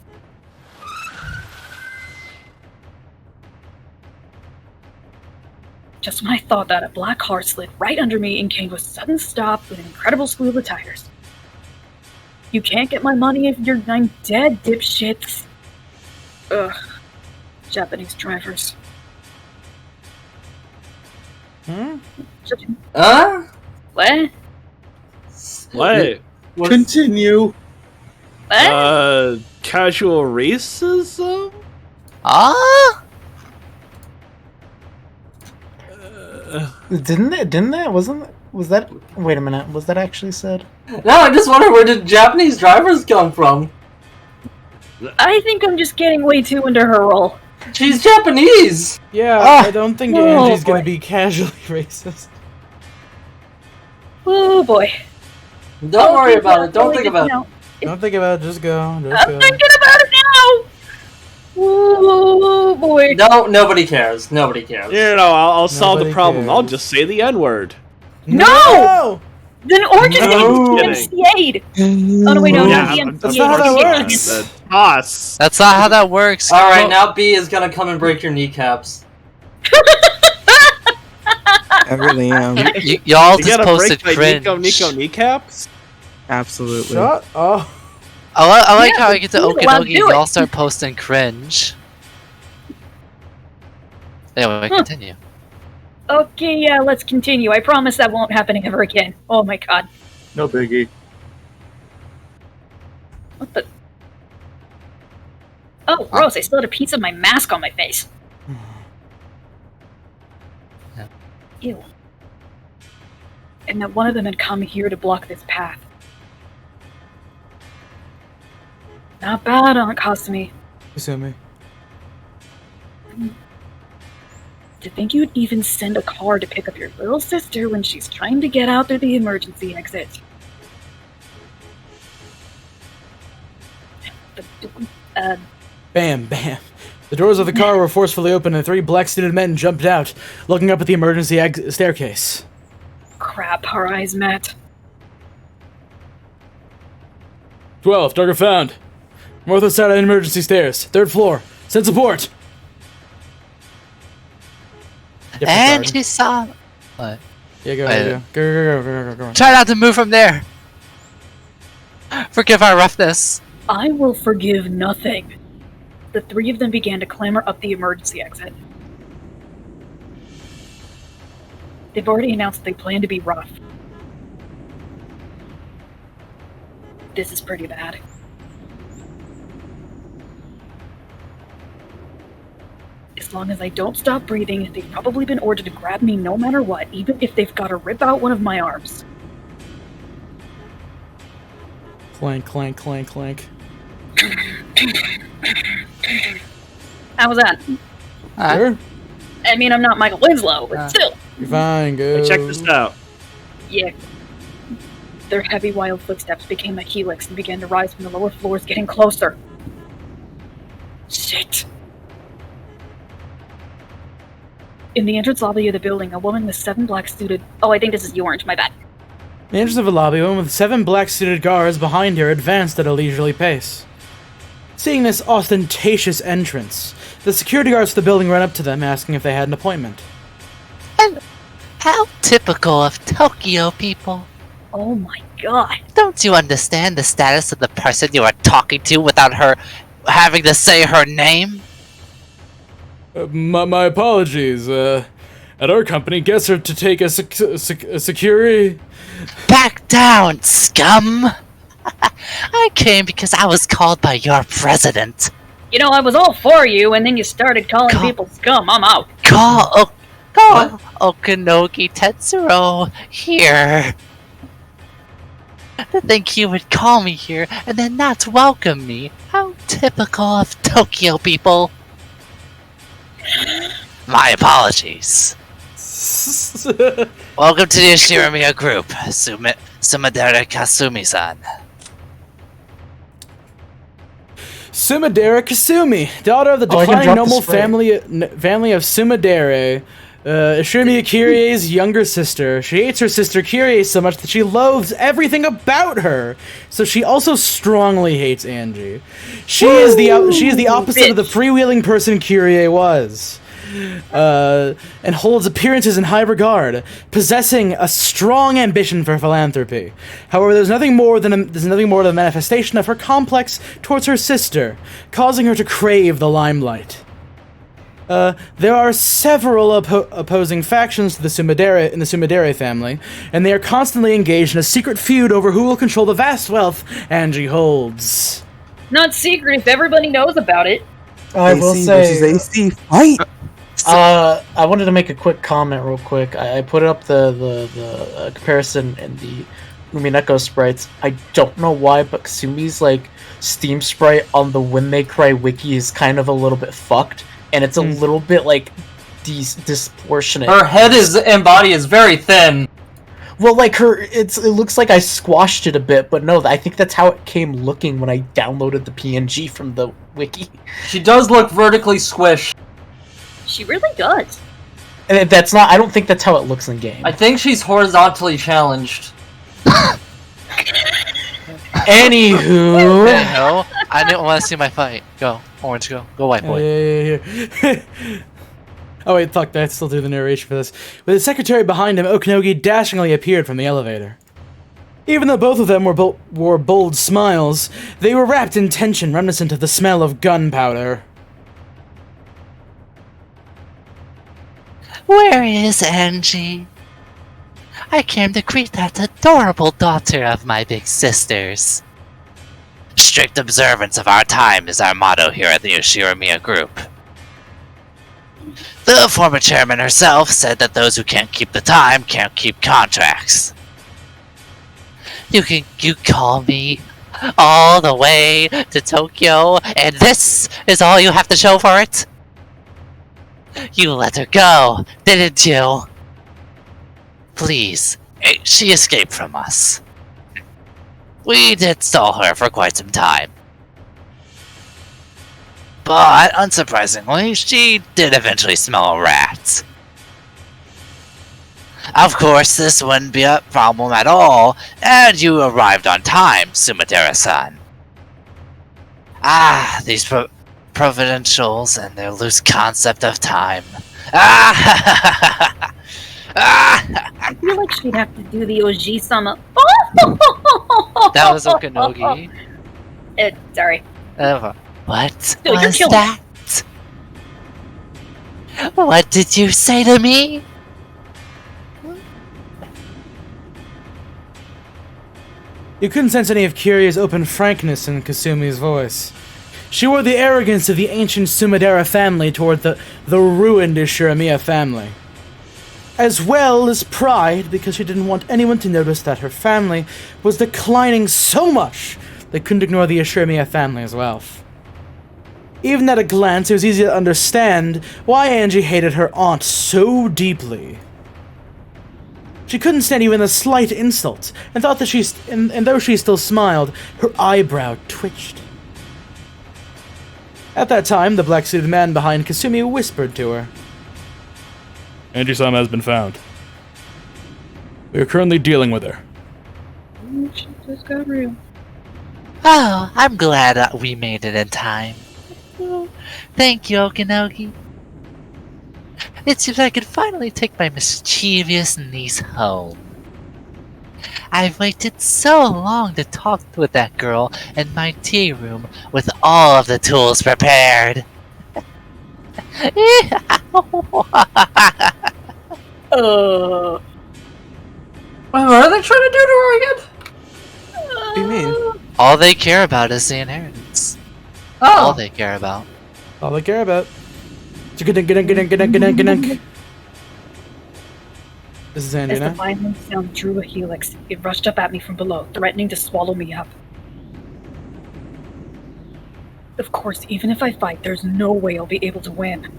Just when I thought that, a black car slid right under me and came to a sudden stop with an incredible squeal of tires. You can't get my money if I'm dead, dipshits. Ugh. Japanese drivers. What? What? Continue. What? Casual racism? Didn't that? Was that? Wait a minute. Was that actually said? No, I just wonder where did Japanese drivers come from? I think I'm just getting way too into her role. She's Japanese! Yeah, I don't think Angie's gonna be casually racist. Oh boy. Don't worry about it. Don't think about it. Don't think about it. Just go. I'm thinking about it now! Oh boy. No, nobody cares. Nobody cares. You know, I'll solve the problem. I'll just say the N-word. No! Then Orange is getting DMCA'd! Oh no, wait, no, Yeah, DMCA'd. that's not how that works. Toss. That's not how that works. Alright, now B is gonna come and break your kneecaps. I really am. Y'all You just gotta posted break cringe. my Nico kneecaps? Absolutely. Shut up. I like how I get to you're allowed to Okinogi, do it. y'all start posting cringe. Anyway, continue. Okay, yeah, let's continue. I promise that won't happen ever again. Oh my god. No biggie. What the? Oh, gross, I still had a piece of my mask on my face. Ew. And that one of them had come here to block this path. Not bad, Aunt Kasumi. Kasumi. To think you'd even send a car to pick up your little sister when she's trying to get out through the emergency exit. Bam, bam. The doors of the car were forcefully opened and 3 black-suited men jumped out, looking up at the emergency staircase. Crap, our eyes met. 12, target found. North side of the emergency stairs, 3rd floor. Send support. And she saw. What? Yeah, go. Go. Try not to move from there. Forgive our roughness. I will forgive nothing. The 3 of them began to clamber up the emergency exit. They've already announced they plan to be rough. This is pretty bad. As long as I don't stop breathing, they've probably been ordered to grab me no matter what, even if they've got to rip out one of my arms. Clank, clank, clank, clank. How was that? Sure. I mean, I'm not Michael Winslow, but still. You're fine, go. Hey, check this out. Yeah. Their heavy, wild footsteps became a helix and began to rise from the lower floors, getting closer. Shit. In the entrance lobby of the building, a woman with 7 black suited... Oh, I think this is you, Orange, my bad. In the entrance of a lobby, a woman with 7 black-suited guards behind her advanced at a leisurely pace. Seeing this ostentatious entrance, the security guards of the building ran up to them, asking if they had an appointment. And how typical of Tokyo people. Oh my god. Don't you understand the status of the person you are talking to without her having to say her name? My apologies. At our company, guests are to take a security... Back down, scum! I came because I was called by your president. You know, I was all for you, and then you started calling people scum. I'm out. Call Okanogi Tetsuro here. To think you would call me here and then not welcome me. How typical of Tokyo people. My apologies. Welcome to the Shiramiya group, Sumadera Kasumi-san. Sumadera Kasumi, daughter of the declining noble family of Sumadere, Shiramiya Kirie's younger sister. She hates her sister Kirie so much that she loathes everything about her. So she also strongly hates Angie. She is the opposite of the freewheeling person Kirie was. And holds appearances in high regard, possessing a strong ambition for philanthropy. However, there's nothing more than a manifestation of her complex towards her sister, causing her to crave the limelight. There are several opposing factions to the Sumidere family, and they are constantly engaged in a secret feud over who will control the vast wealth Angie holds. Not secret if everybody knows about it. I will say... AC, fight! I wanted to make a quick comment real quick. I put up the comparison in the Umineko sprites. I don't know why, but Kasumi's like Steam sprite on the When They Cry wiki is kind of a little bit fucked, and it's a little bit like disproportionate. Her head and body is very thin. Well, like it looks like I squashed it a bit, but no, I think that's how it came looking when I downloaded the PNG from the wiki. She does look vertically squished. She really does. And that's not. I don't think that's how it looks in game. I think she's horizontally challenged. Anywho, No, I didn't want to see my fight. Go, Orange, go white boy. Yeah. Oh wait, fuck, I still do the narration for this. With the secretary behind him, Okanogi dashingly appeared from the elevator. Even though both of them wore bold smiles, they were wrapped in tension reminiscent of the smell of gunpowder. Where is Angie? I came to greet that adorable daughter of my big sisters. Strict observance of our time is our motto here at the Yoshiramiya Group. The former chairman herself said that those who can't keep the time can't keep contracts. You call me all the way to Tokyo, and this is all you have to show for it? You let her go, didn't you? Please, she escaped from us. We did stall her for quite some time. But, unsurprisingly, she did eventually smell a rat. Of course, this wouldn't be a problem at all, and you arrived on time, Sumadera-san. Ah, these provincials and their loose concept of time. Ah! I feel like she'd have to do the Oji-sama. That was Okanogi. Sorry. What was that? What did you say to me? You couldn't sense any of Kiria's open frankness in Kasumi's voice. She wore the arrogance of the ancient Sumidera family toward the ruined Ishiramiya family. As well as pride, because she didn't want anyone to notice that her family was declining so much they couldn't ignore the Ishiramiya family's wealth. Even at a glance, it was easy to understand why Angie hated her aunt so deeply. She couldn't stand even a slight insult, and thought that and though she still smiled, her eyebrow twitched. At that time, the black-suited man behind Kasumi whispered to her. Angie-sama has been found. We are currently dealing with her. She just got real. Oh, I'm glad we made it in time. Thank you, Okinogi. It seems I could finally take my mischievous niece home. I've waited so long to talk with that girl in my tea room with all of the tools prepared. What are they trying to do to her again? What do you mean? All they care about is the inheritance. Oh. All they care about. All they care about. This is Andy As the now. violent sound drew a helix, it rushed up at me from below, threatening to swallow me up. Of course, even if I fight, there's no way I'll be able to win.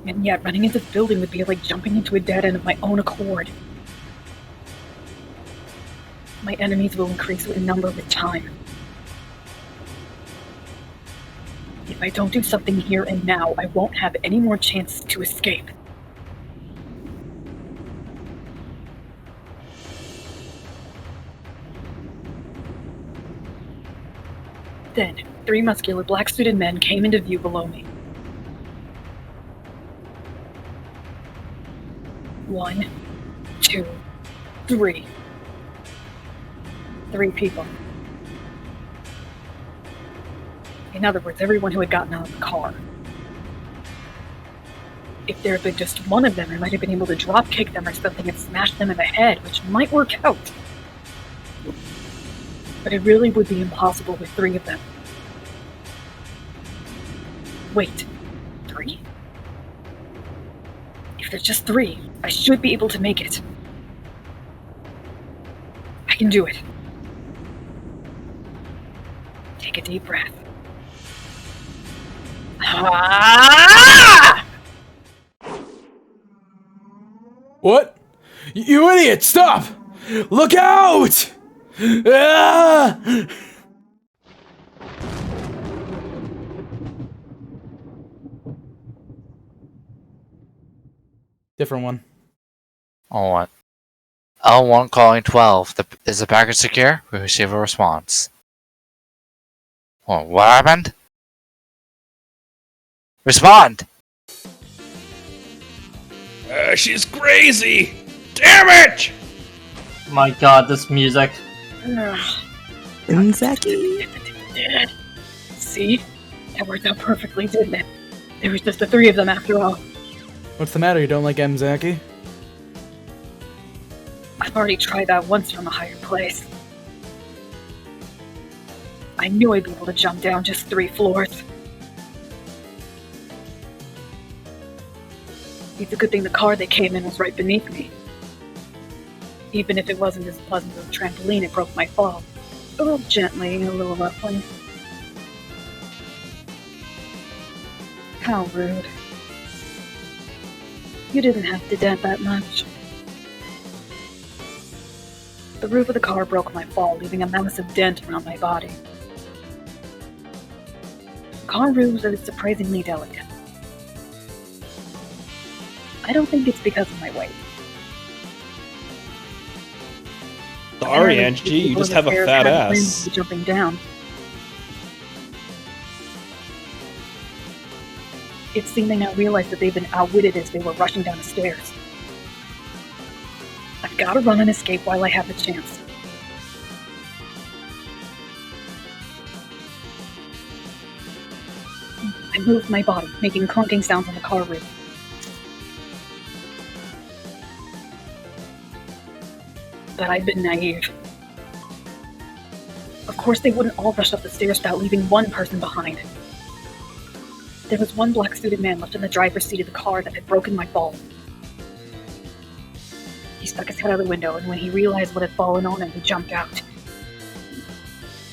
And yet, running into the building would be like jumping into a dead end of my own accord. My enemies will increase in number with time. If I don't do something here and now, I won't have any more chances to escape. Then, 3 muscular black-suited men came into view below me. 1, 2, 3. 3 people. In other words, everyone who had gotten out of the car. If there had been just one of them, I might have been able to drop-kick them or something and smash them in the head, which might work out. But it really would be impossible with 3 of them. Wait, 3? If there's just 3, I should be able to make it. I can do it. Take a deep breath. Ah! What? You idiot! Stop! Look out! Ah! Different one. Oh, what? L1 calling 12. Is the package secure? We receive a response. Oh, what happened? Respond! She's crazy! Damn it! My god, this music. Zaki. See? That worked out perfectly, didn't it? There was just the 3 of them after all. What's the matter? You don't like Mzaki? I've already tried that once from a higher place. I knew I'd be able to jump down just 3 floors. It's a good thing the car they came in was right beneath me. Even if it wasn't as pleasant as a trampoline, it broke my fall. A little gently, a little roughly. How rude. You didn't have to dent that much. The roof of the car broke my fall, leaving a massive dent around my body. Car roofs are surprisingly delicate. I don't think it's because of my weight. Sorry, Angie, you just have a fat ass. Jumping down. It seemed they now realized that they've been outwitted as they were rushing down the stairs. I've got to run and escape while I have the chance. I moved my body, making clunking sounds on the car roof. but I'd been naive. Of course, they wouldn't all rush up the stairs without leaving one person behind. There was one black-suited man left in the driver's seat of the car that had broken my fall. He stuck his head out the window, and when he realized what had fallen on him, he jumped out.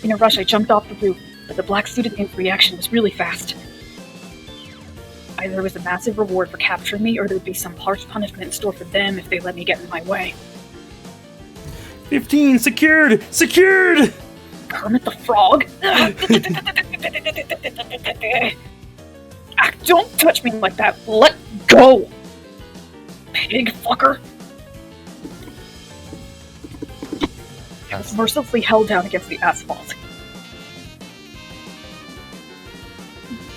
In a rush, I jumped off the roof, but the black-suited man's reaction was really fast. Either there was a massive reward for capturing me, or there would be some harsh punishment in store for them if they let me get in my way. 15! Secured! Secured! Kermit the Frog? Don't touch me like that! Let go! Pig fucker! I was mercilessly held down against the asphalt.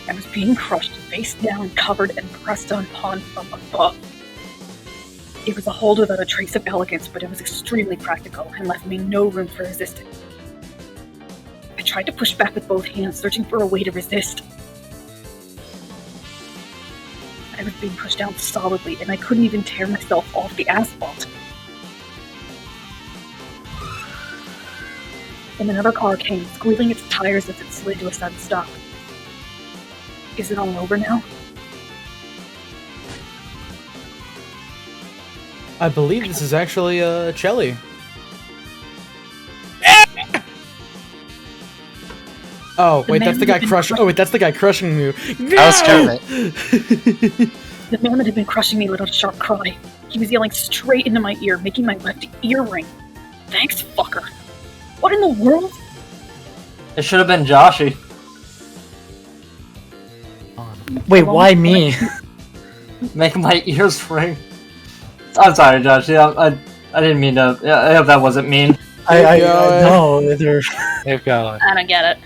I was being crushed, face down, covered, and pressed upon from above. It was a hold without a trace of elegance, but it was extremely practical and left me no room for resistance. I tried to push back with both hands, searching for a way to resist. I was being pushed down solidly, and I couldn't even tear myself off the asphalt. And another car came, squealing its tires as it slid to a sudden stop. Is it all over now? I believe this is actually, Chelly. Oh, wait, that's the guy crushing. Oh, wait, that's the guy crushing you. That was Kermit. The man that had been crushing me let out a sharp cry. He was yelling straight into my ear, making my left ear ring. Thanks, fucker. What in the world? It should have been Joshy. Wait, why me? Make my ears ring. I'm sorry, Josh. Yeah, I didn't mean to. Yeah, I hope that wasn't mean. I know. Keep going. I don't get it.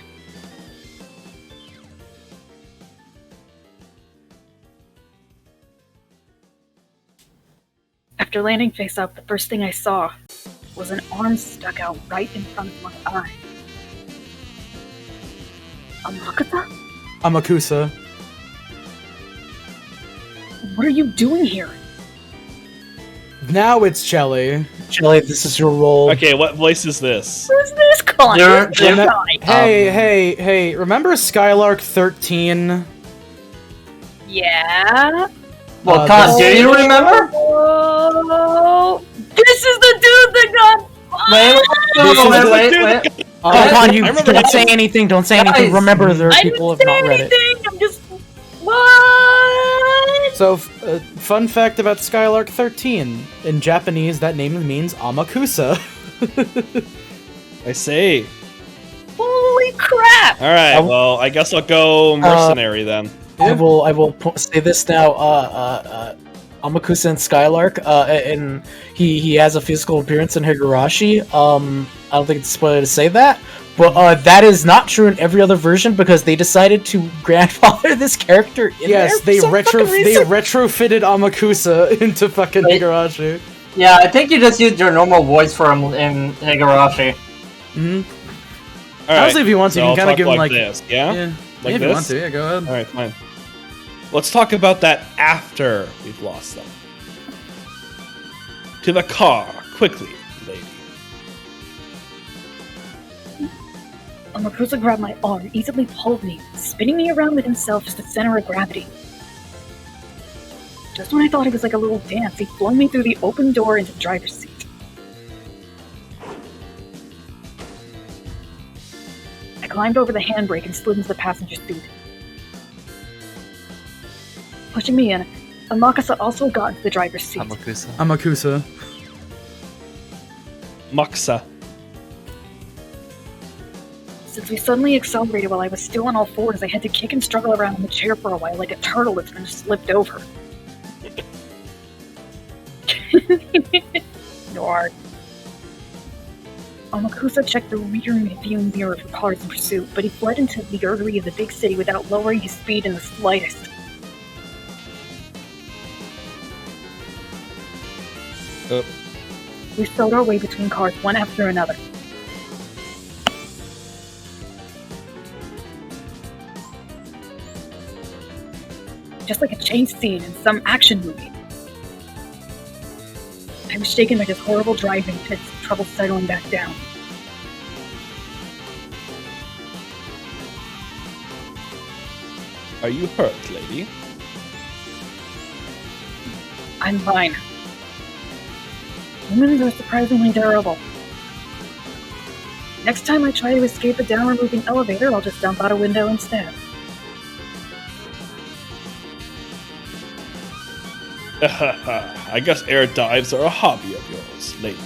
After landing face up, the first thing I saw was an arm stuck out right in front of my eye. Amakata? Amakusa. What are you doing here? Now it's Chelly. Chelly, this is your role. Okay, what voice is this? Who's this guy? Hey, remember Skylark 13? Yeah? Well, Con, do you remember? Oh, this is the dude that got... Wait. Con, you don't say anything. Don't say anything. Remember, there are people who have not read it. I'm just... What? So, fun fact about Skylark 13. In Japanese, that name means Amakusa. I say. Holy crap! Alright, well, I guess I'll go mercenary then. I will say this now. Amakusa and Skylark, and he has a physical appearance in Higurashi. I don't think it's a spoiler to say that, but that is not true in every other version because they decided to grandfather this character in there. Yes, they retrofitted Amakusa into fucking Higurashi. Yeah, I think you just used your normal voice for him in Higurashi. Mm-hmm. Alright, Honestly, if you want to, so you can kind of give him like this, yeah? Like if this? you want to, yeah, go ahead. Alright, fine. Let's talk about that after we've lost them. To the car, quickly, lady. Amakusa grabbed my arm, easily pulled me, spinning me around with himself as the center of gravity. Just when I thought it was like a little dance, he flung me through the open door into the driver's seat. I climbed over the handbrake and slid into the passenger seat. Pushing me in, Amakusa also got into the driver's seat. Amakusa. Maksa. Since we suddenly accelerated while I was still on all fours, I had to kick and struggle around in the chair for a while like a turtle that's been slipped over. Nor. Amakusa checked the rear view mirror for cars in pursuit, but he fled into the artery of the big city without lowering his speed in the slightest. We stowed our way between cars one after another. Just like a chase scene in some action movie. I was shaken by his horrible driving and trouble settling back down. Are you hurt, lady? I'm fine. Humans are surprisingly durable. Next time I try to escape a downward-moving elevator, I'll just jump out a window instead. I guess air dives are a hobby of yours, lady.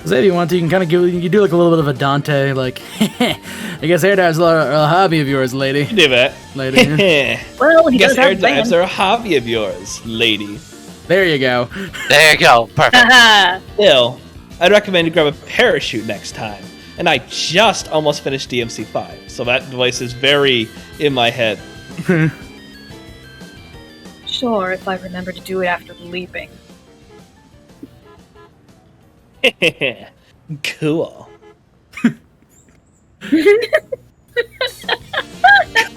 Say if you want to, you can kind of you can do like a little bit of a Dante, like, I guess air dives are a hobby of yours, lady. Do it. Lady. Well, he I guess does air have dives band. are a hobby of yours, lady. There you go. There you go. Perfect. Still, I'd recommend you grab a parachute next time. And I just almost finished DMC 5, so that device is very in my head. Sure, if I remember to do it after leaping. Cool.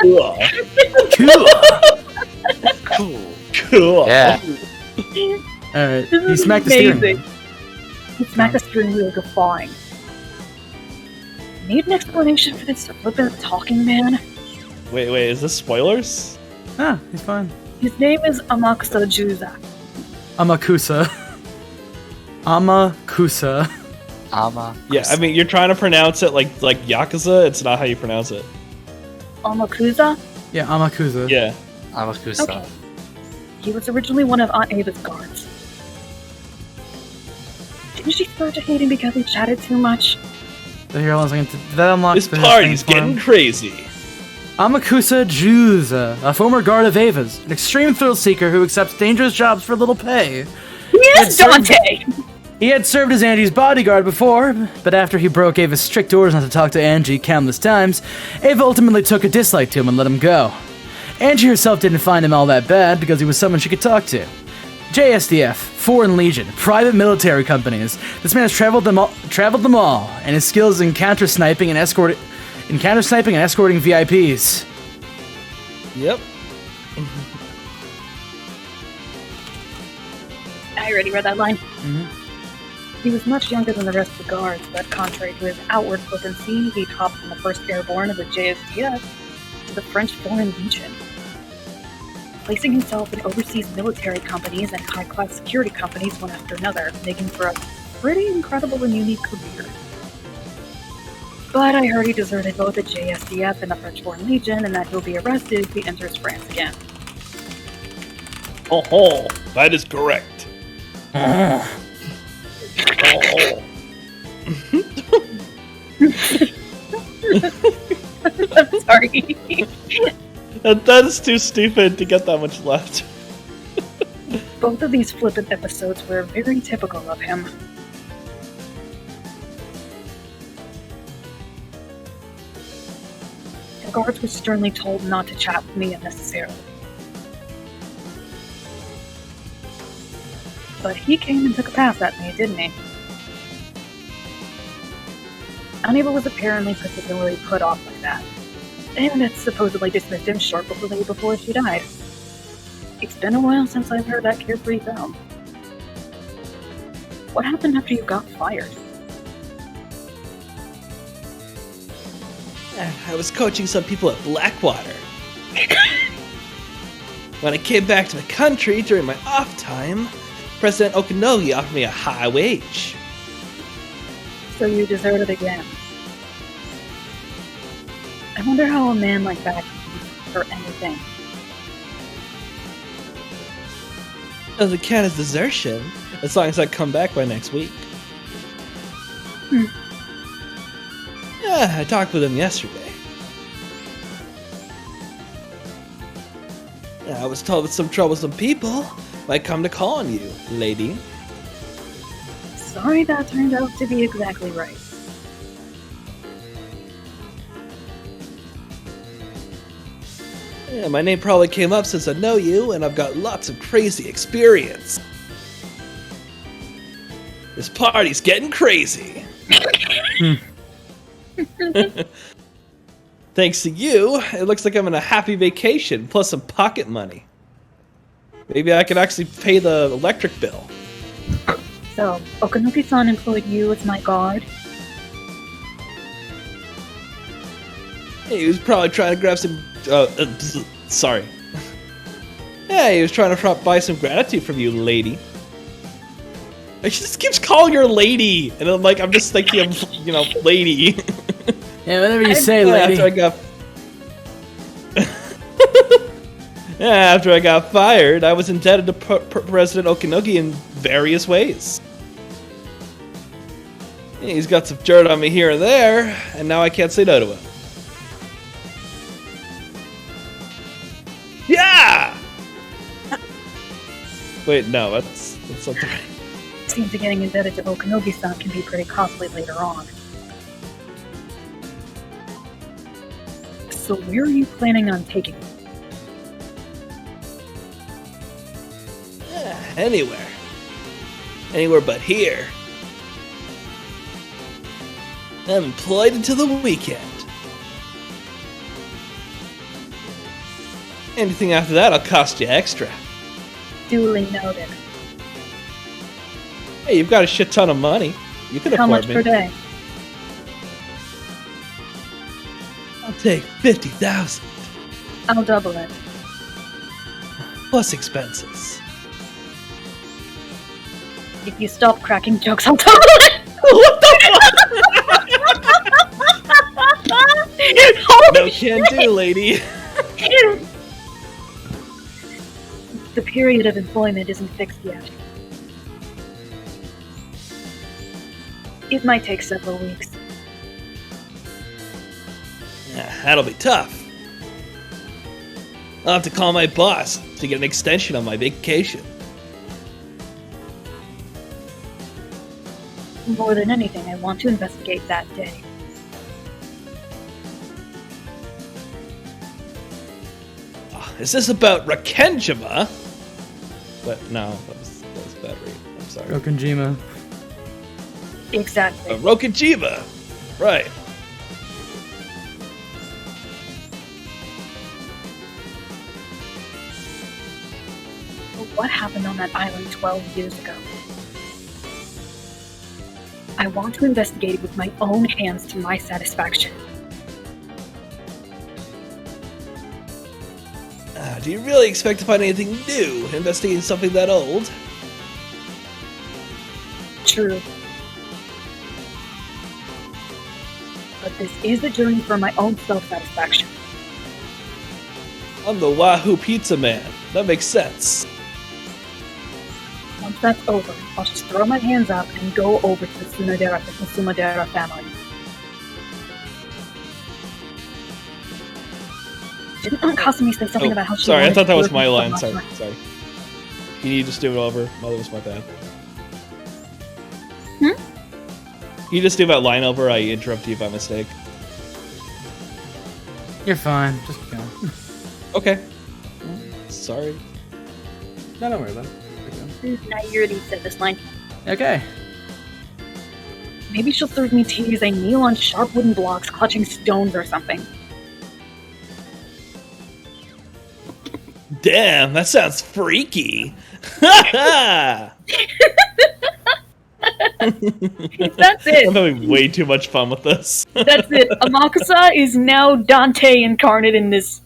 Cool. Cool. Yeah. Alright, This he is smacked the steering amazing. wheel. He smacked the steering wheel guffawing. Need an explanation for this flippant talking man? Wait, is this spoilers? Ah, he's fine. His name is Amakusa Juza. Amakusa. Amakusa. Yeah, I mean, you're trying to pronounce it like Yakuza. It's not how you pronounce it. Amakusa? Yeah, Amakusa. Yeah. Amakusa. Okay. He was originally one of Aunt Ava's guards. Didn't she start to hate him because he chatted too much? So here, hold on a second. Did that unlock This the party's thing for getting him? crazy. Amakusa Juza, a former guard of Ava's, an extreme thrill seeker who accepts dangerous jobs for little pay. Yes, Dante! He had served as Angie's bodyguard before, but after he broke Ava's strict orders not to talk to Angie countless times, Ava ultimately took a dislike to him and let him go. Angie herself didn't find him all that bad because he was someone she could talk to. JSDF, Foreign Legion, private military companies. This man has traveled them all, and his skills in counter sniping and escorting VIPs. Yep. I already read that line. Mm-hmm. He was much younger than the rest of the guards, but contrary to his outward flippancy, he hopped from the 1st Airborne of the JSDF to the French Foreign Legion, placing himself in overseas military companies and high-class security companies one after another, making for a pretty incredible and unique career. But I heard he deserted both the JSDF and the French Foreign Legion, and that he'll be arrested if he enters France again. Oh, that is correct. I'm sorry. That is too stupid to get that much left. Both of these flippant episodes were very typical of him. The guards were sternly told not to chat with me unnecessarily. But he came and took a pass at me, didn't he? Aniba was apparently particularly put off by that, and had supposedly dismissed him shortly before she died. It's been a while since I've heard that carefree tone. What happened after you got fired? I was coaching some people at Blackwater. When I came back to the country during my off time, President Okanogi offered me a high wage. So you deserted again. I wonder how a man like that can be for anything. Doesn't count as desertion, as long as I come back by next week. Yeah, I talked with him yesterday. I was told that some troublesome people might come to call on you, lady. Sorry that turned out to be exactly right. Yeah, my name probably came up since I know you, and I've got lots of crazy experience. This party's getting crazy. Thanks to you, it looks like I'm on a happy vacation, plus some pocket money. Maybe I can actually pay the electric bill. So, Okanoki-san employed you as my guard? He was probably trying to grab some. Sorry. Yeah, he was trying to buy some gratitude from you, lady. She just keeps calling her lady, and I'm just thinking of, lady. Yeah, whatever you say, lady. After I got fired, I was indebted to President Okanoki in various ways. He's got some dirt on me here and there, and now I can't say no to him. Yeah! Wait, no, that's something. Seems that getting indebted to Okanogi-san can be pretty costly later on. So where are you planning on taking me? Anywhere. Anywhere but here. I'm employed until the weekend. Anything after that, I'll cost you extra. Duly noted. Hey, you've got a shit ton of money. You can How afford much me. per day? I'll take 50,000 I'll double it. plus expenses. If you stop cracking jokes, I'll double it! What the fuck? No can do, lady. The period of employment isn't fixed yet. It might take several weeks. Yeah, that'll be tough. I'll have to call my boss to get an extension on my vacation. More than anything, I want to investigate that day. Is this about Rakenjima? But no, that was bad read. I'm sorry. Rokenjima. Exactly. Rokenjima! Right. What happened on that island 12 years ago? I want to investigate it with my own hands to my satisfaction. Do you really expect to find anything new investigating something that old? True. But this is a journey for my own self-satisfaction. I'm the Wahoo Pizza Man. That makes sense. Once that's over, I'll just throw my hands up and go over to the Sumadera family. Didn't Aunt Kasumi say something about how she Sorry, I wanted thought to that was work my with line. someone? Sorry. Can you just do it over? Well, that was my bad. Hmm? Can you just do that line over? I interrupted you by mistake. You're fine. Just go. Okay. Sorry. No, don't worry about it. Now you already said this line. Okay. Maybe she'll serve me tea as I kneel on sharp wooden blocks clutching stones or something. Damn, that sounds freaky. That's it. I'm having way too much fun with this. That's it. Amakusa is now Dante incarnate in this.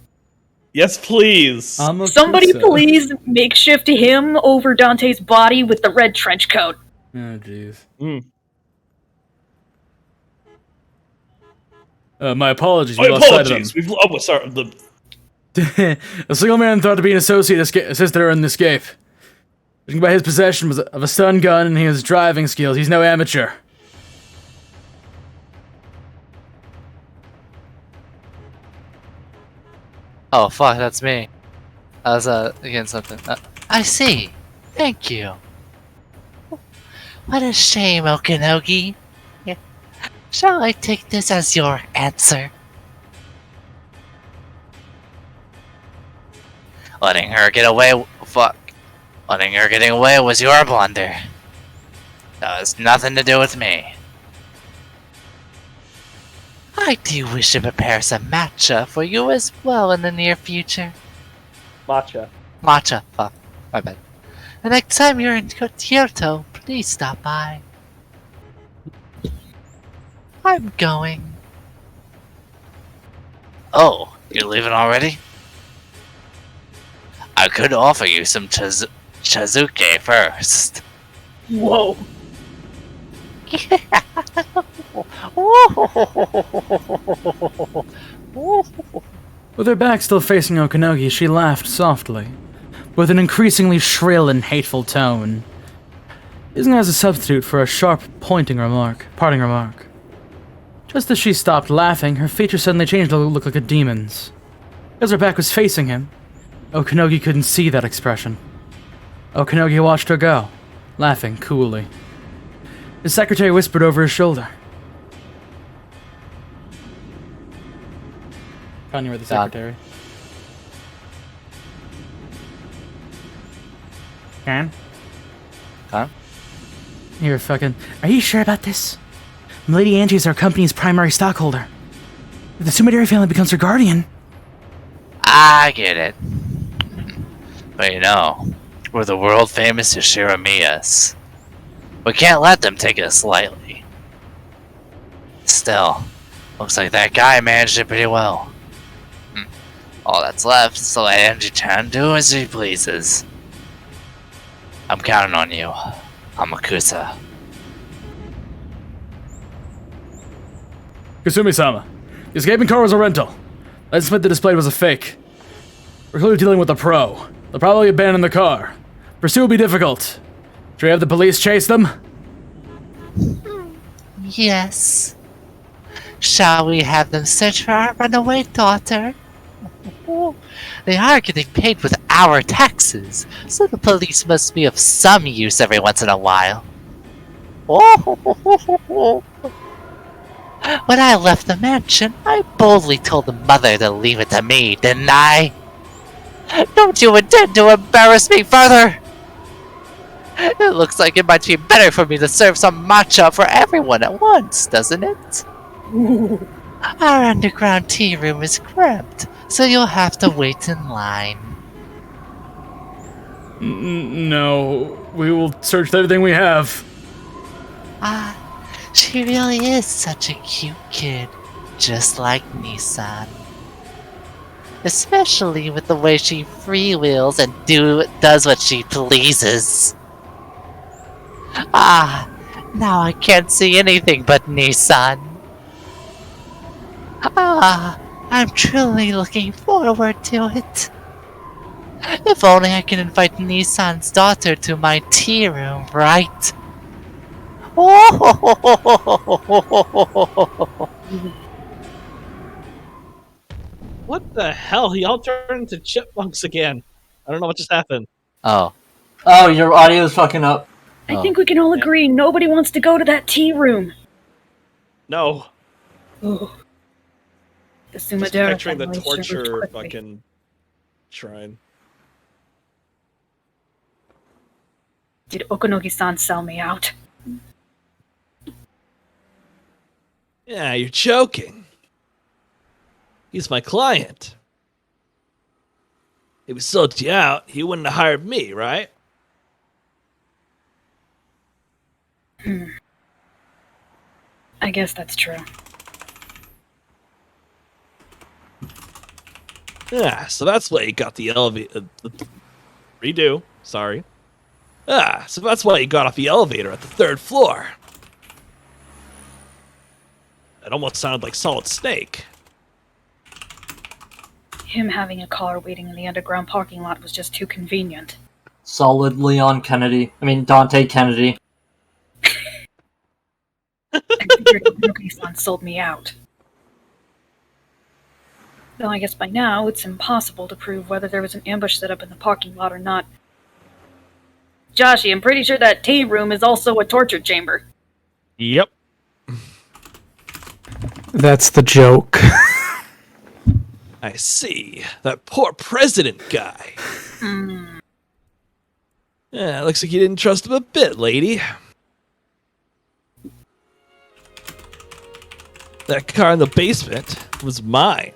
Yes, please. Somebody please makeshift him over Dante's body with the red trench coat. Oh, jeez. My apologies. We lost sight of them. Sorry. A single man thought to be an associate assisted her in the escape. Judging by his possession of a stun gun and his driving skills, he's no amateur. Oh fuck, that's me. I was again something. I see. Thank you. What a shame, Okanogi. Yeah. Shall I take this as your answer? Letting her get away. Fuck. Letting her getting away was your blunder. That has nothing to do with me. I do wish to prepare some matcha for you as well in the near future. Matcha. Matcha, fuck, my bad. The next time you're in Kyoto, please stop by. I'm going. Oh, you're leaving already? I could offer you some chazuke first. Whoa. With her back still facing Okanogi, she laughed softly, with an increasingly shrill and hateful tone, using it as a substitute for a sharp parting remark. Just as she stopped laughing, her features suddenly changed to look like a demon's. As her back was facing him, Okanogi couldn't see that expression. Okanogi watched her go, laughing coolly. His secretary whispered over his shoulder. Kanye with the secretary. Can? Huh? You're fucking... Are you sure about this? Lady Angie is our company's primary stockholder. If the Sumidori family becomes her guardian... I get it. But you know, we're the world-famous Yoshiramiyas. We can't let them take us lightly. Still, looks like that guy managed it pretty well. All that's left is to let Angie-chan do as he pleases. I'm counting on you, Amakusa. Kasumi-sama, the escaping car was a rental. Let's admit the display was a fake. We're clearly dealing with a pro. They'll probably abandon the car. Pursuit will be difficult. Should we have the police chase them? Yes. Shall we have them search for our runaway daughter? They are getting paid with our taxes, so the police must be of some use every once in a while. When I left the mansion, I boldly told the mother to leave it to me, didn't I? Don't you intend to embarrass me further? It looks like it might be better for me to serve some matcha for everyone at once, doesn't it? Our underground tea room is cramped, so you'll have to wait in line. No, we will search everything we have. She really is such a cute kid, just like Nissan. Especially with the way she freewheels and does what she pleases. Now I can't see anything but Nissan. I'm truly looking forward to it. If only I can invite Nissan's daughter to my tea room, right? What the hell? Y'all turned into chipmunks again. I don't know what just happened. Oh. Oh, your audio is fucking up. I think we can all agree nobody wants to go to that tea room. No. Ooh. The Just Sumidori picturing the family torture moved quickly. fucking shrine. Did Okanogi-san sell me out? Yeah, you're joking. He's my client. If he sold you out, he wouldn't have hired me, right? I guess that's true. Yeah, so that's why you got the elevator. Redo. Sorry. So that's why you got off the elevator at the 3rd floor. It almost sounded like Solid Snake. Him having a car waiting in the underground parking lot was just too convenient. Solid Leon Kennedy. I mean, Dante Kennedy. I figured Okanogi-san sold me out. Though I guess by now it's impossible to prove whether there was an ambush set up in the parking lot or not. Joshi, I'm pretty sure that tea room is also a torture chamber. Yep. That's the joke. I see. That poor president guy. Yeah, looks like you didn't trust him a bit, lady. That car in the basement was mine.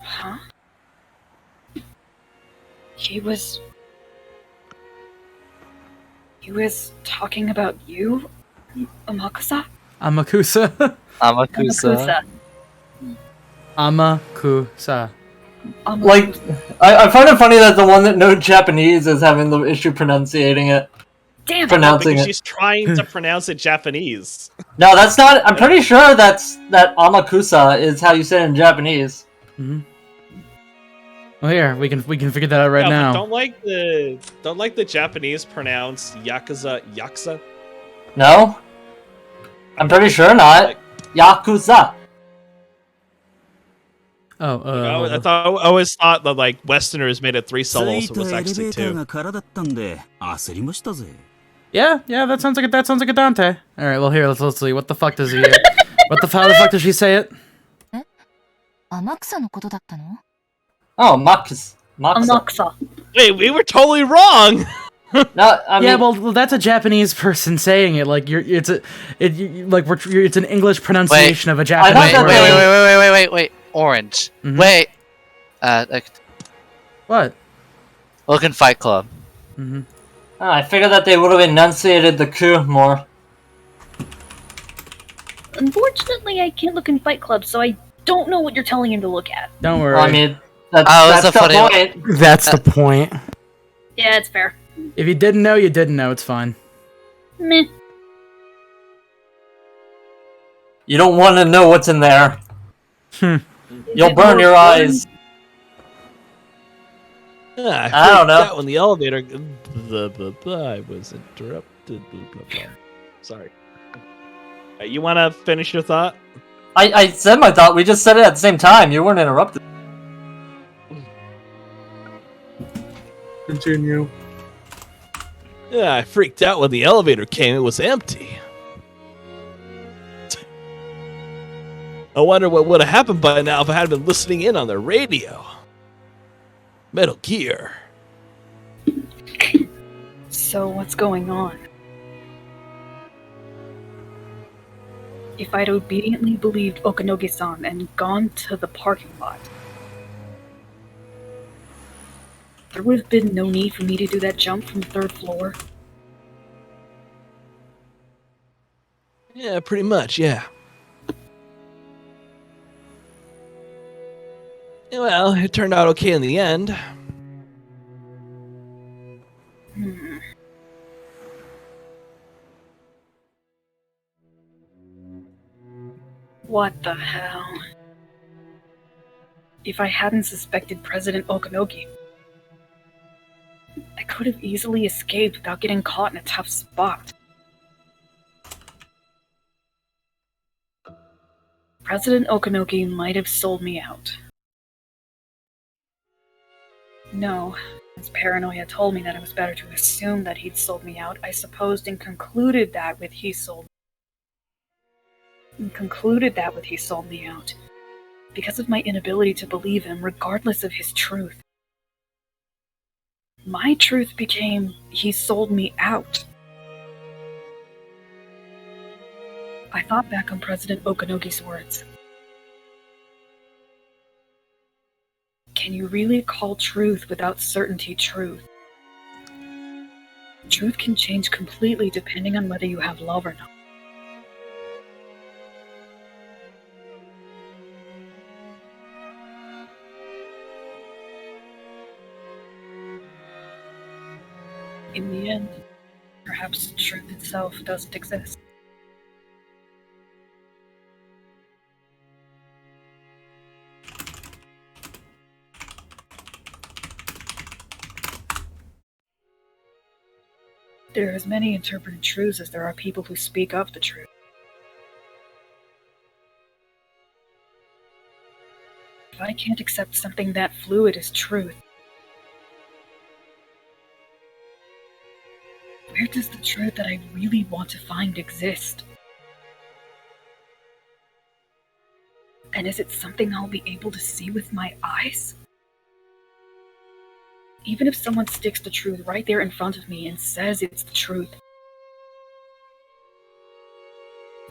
Huh? He was He was talking about you, Amakusa? Amakusa. Amakusa. Amakusa. Like, I find it funny that the one that knows Japanese is having the issue pronunciating it. Damn, pronouncing because it. she's trying to pronounce it Japanese. No, that's not. I'm pretty sure that Amakusa is how you say it in Japanese. Well, here we can figure that out right Yeah, now. but don't like the Japanese pronounce Yakuza. No, I'm pretty sure not. Yakuza. Oh, I always thought that like Westerners made it 3 syllables, so it was actually 2. Yeah, that sounds like a Dante. All right, well here let's see. What the fuck does he? How the fuck does she say it? Oh, Maksa. Wait, we were totally wrong. No, I mean, yeah, well, that's a Japanese person saying it. Like it's an English pronunciation of a Japanese word. Wait. Orange. Wait. What? Look in Fight Club. I figured that they would have enunciated the coup more. Unfortunately, I can't look in Fight Club, so I don't know what you're telling him to look at. Don't worry. I mean, that's the point. That's the point. Yeah, it's fair. If you didn't know, you didn't know. It's fine. Meh. You don't want to know what's in there. You'll burn your eyes. I don't know. That when the elevator. I was interrupted. Sorry. You want to finish your thought? I said my thought. We just said it at the same time. You weren't interrupted. Continue. Yeah, I freaked out when the elevator came. It was empty. I wonder what would have happened by now if I had been listening in on the radio. Metal Gear. So what's going on? If I'd obediently believed Okanogi-san and gone to the parking lot, there would have been no need for me to do that jump from the 3rd floor. Yeah, pretty much, yeah. Well, it turned out okay in the end. What the hell? If I hadn't suspected President Okanogi, I could have easily escaped without getting caught in a tough spot. President Okanogi might have sold me out. No, as paranoia told me that it was better to assume that he'd sold me out, I supposed and concluded that with he sold me out, because of my inability to believe him regardless of his truth. My truth became he sold me out. I thought back on President Okanogi's words. Can you really call truth without certainty truth? Truth can change completely depending on whether you have love or not. In the end, perhaps truth itself doesn't exist. There are as many interpreted truths as there are people who speak of the truth. If I can't accept something that fluid as truth, where does the truth that I really want to find exist? And is it something I'll be able to see with my eyes? Even if someone sticks the truth right there in front of me and says it's the truth,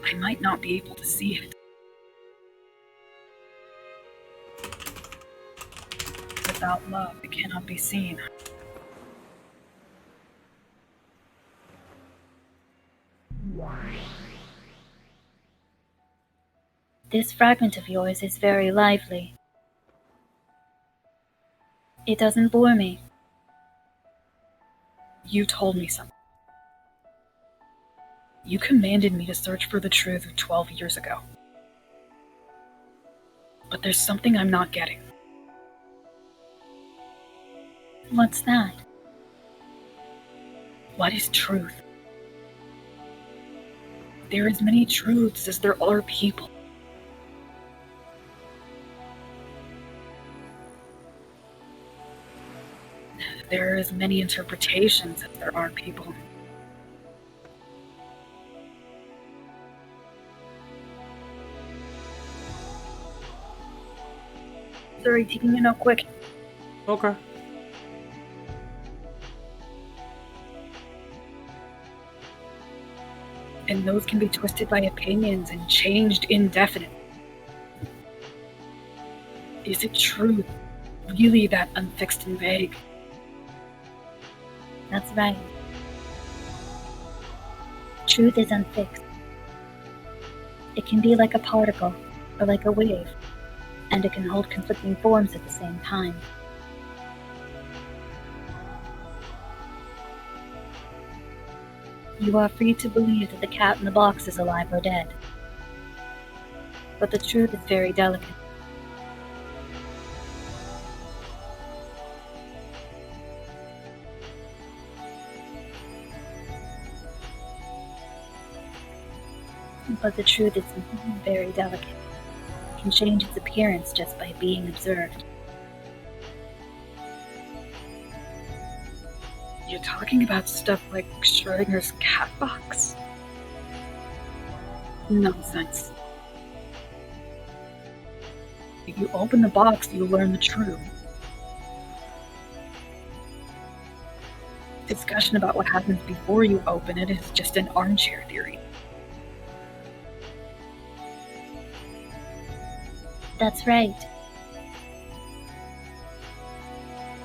I might not be able to see it. Without love, it cannot be seen. This fragment of yours is very lively. It doesn't bore me. You told me something. You commanded me to search for the truth 12 years ago. But there's something I'm not getting. What's that? What is truth? There are as many truths as there are people. There are as many interpretations as there are people. Sorry, taking a note quick. Okay. And those can be twisted by opinions and changed indefinitely. Is it true, really that unfixed and vague? That's right. Truth is unfixed. It can be like a particle, or like a wave, and it can hold conflicting forms at the same time. You are free to believe that the cat in the box is alive or dead. But the truth is very delicate. But the truth is very delicate. It can change its appearance just by being observed. You're talking about stuff like Schrodinger's cat box? Nonsense. If you open the box, you learn the truth. Discussion about what happens before you open it is just an armchair theory. That's right.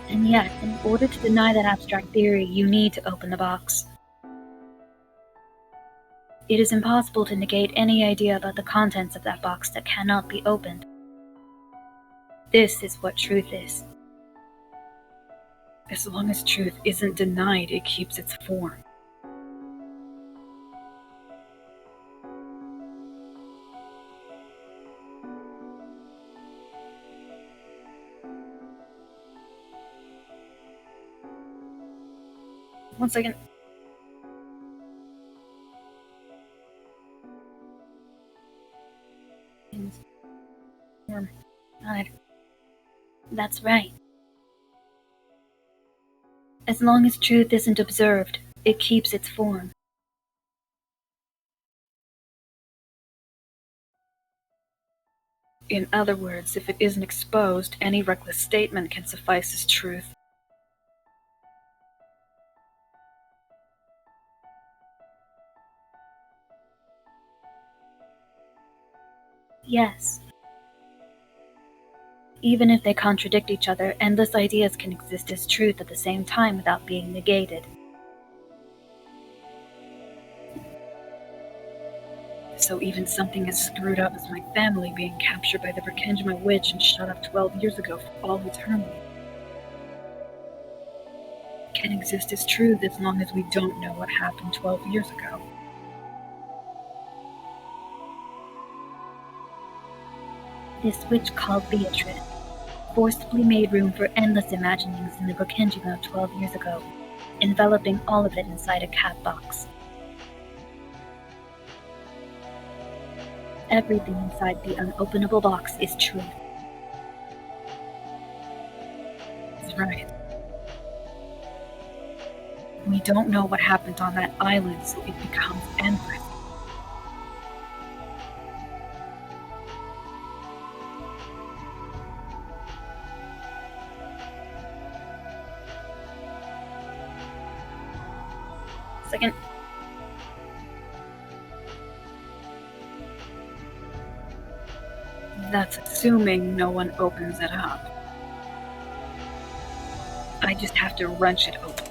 And yet, in order to deny that abstract theory, you need to open the box. It is impossible to negate any idea about the contents of that box that cannot be opened. This is what truth is. As long as truth isn't denied, it keeps its form. One second. Form. Got it. That's right. As long as truth isn't observed, it keeps its form. In other words, if it isn't exposed, any reckless statement can suffice as truth. Yes. Even if they contradict each other, endless ideas can exist as truth at the same time without being negated. So even something as screwed up as my family being captured by the Berkenjima witch and shut up 12 years ago for all eternity can exist as truth as long as we don't know what happened 12 years ago. This witch called Beatrice forcibly made room for endless imaginings in the Berkenjima of 12 years ago, enveloping all of it inside a cat box. Everything inside the unopenable box is truth. That's right. We don't know what happened on that island, so it becomes endless. Second. That's assuming no one opens it up. I just have to wrench it open.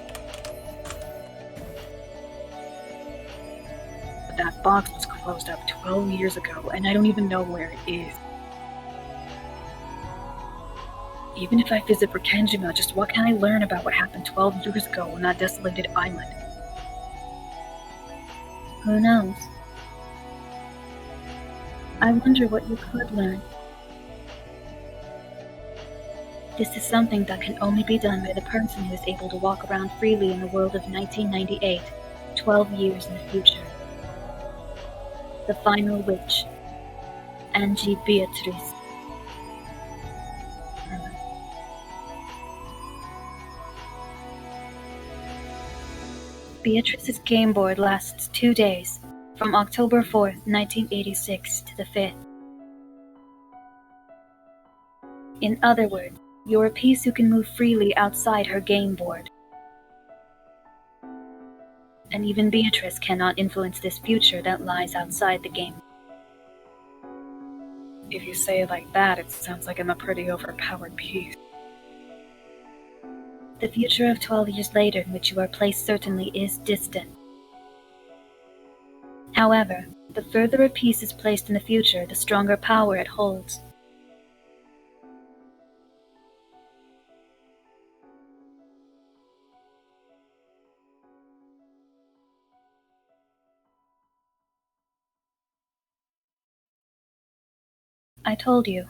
But box was closed up 12 years ago, and I don't even know where it is. Even if I visit Brikenjima, just what can I learn about what happened 12 years ago on that desolated island? Who knows? I wonder what you could learn. This is something that can only be done by the person who is able to walk around freely in the world of 1998, 12 years in the future. The final witch, Angie Beatrice. Beatrice's game board lasts 2 days, from October 4th, 1986 to the 5th. In other words, you're a piece who can move freely outside her game board. And even Beatrice cannot influence this future that lies outside the game. If you say it like that, it sounds like I'm a pretty overpowered piece. The future of 12 years later in which you are placed certainly is distant. However, the further a piece is placed in the future, the stronger power it holds. I told you,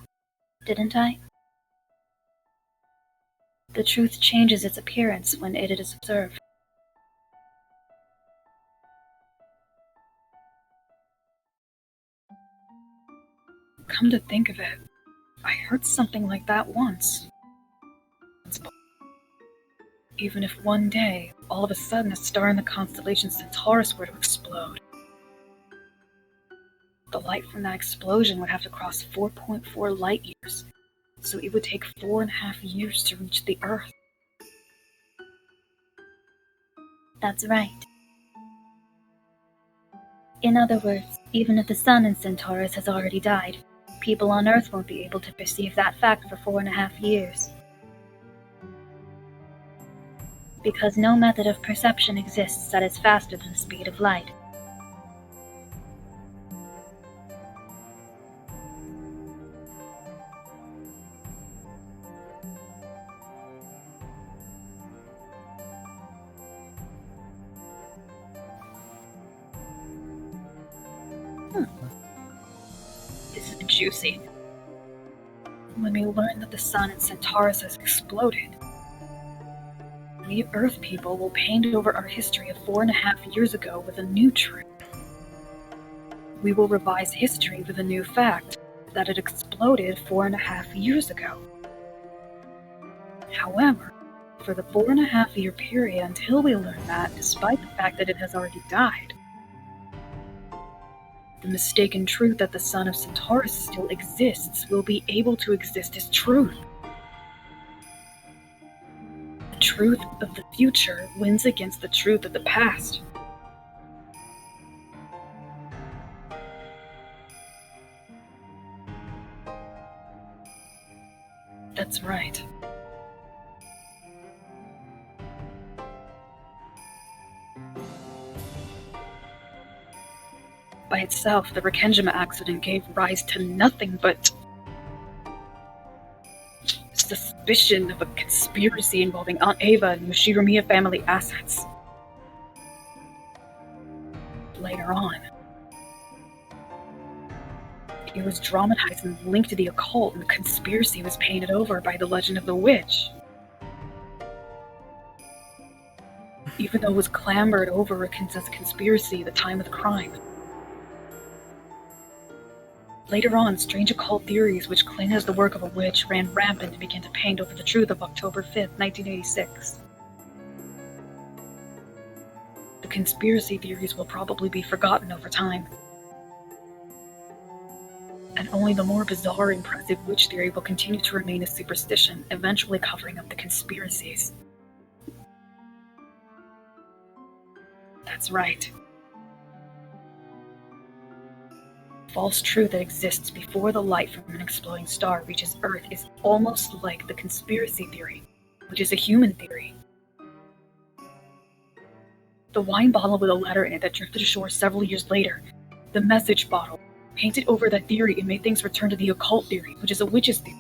didn't I? The truth changes its appearance when it is observed. Come to think of it, I heard something like that once. Even if one day, all of a sudden, a star in the constellation Centaurus were to explode, the light from that explosion would have to cross 4.4 light years, so it would take 4.5 years to reach the Earth. That's right. In other words, even if the sun in Centaurus has already died, people on Earth won't be able to perceive that fact for 4.5 years. Because no method of perception exists that is faster than the speed of light. This is juicy. When we learn that the sun in Centaurus has exploded, we Earth people will paint over our history of 4.5 years ago with a new truth. We will revise history with a new fact, that it exploded 4.5 years ago. However, for the 4.5 year period until we learn that, despite the fact that it has already died, the mistaken truth that the sun of Centaurus still exists will be able to exist as truth. The truth of the future wins against the truth of the past. That's right. By itself, the Brikenjima accident gave rise to nothing but suspicion of a conspiracy involving Aunt Ava and Yoshiromiya family assets. Later on, it was dramatized and linked to the occult, and the conspiracy was painted over by the legend of the witch. Even though it was clamored over as a conspiracy at the time of the crime. Later on, strange occult theories which claimed as the work of a witch ran rampant and began to paint over the truth of October 5th, 1986. The conspiracy theories will probably be forgotten over time. And only the more bizarre, impressive witch theory will continue to remain a superstition, eventually covering up the conspiracies. That's right. False truth that exists before the light from an exploding star reaches Earth is almost like the conspiracy theory, which is a human theory. The wine bottle with a letter in it that drifted ashore several years later the message bottle. Painted over that theory and made things return to the occult theory, which is a witch's theory.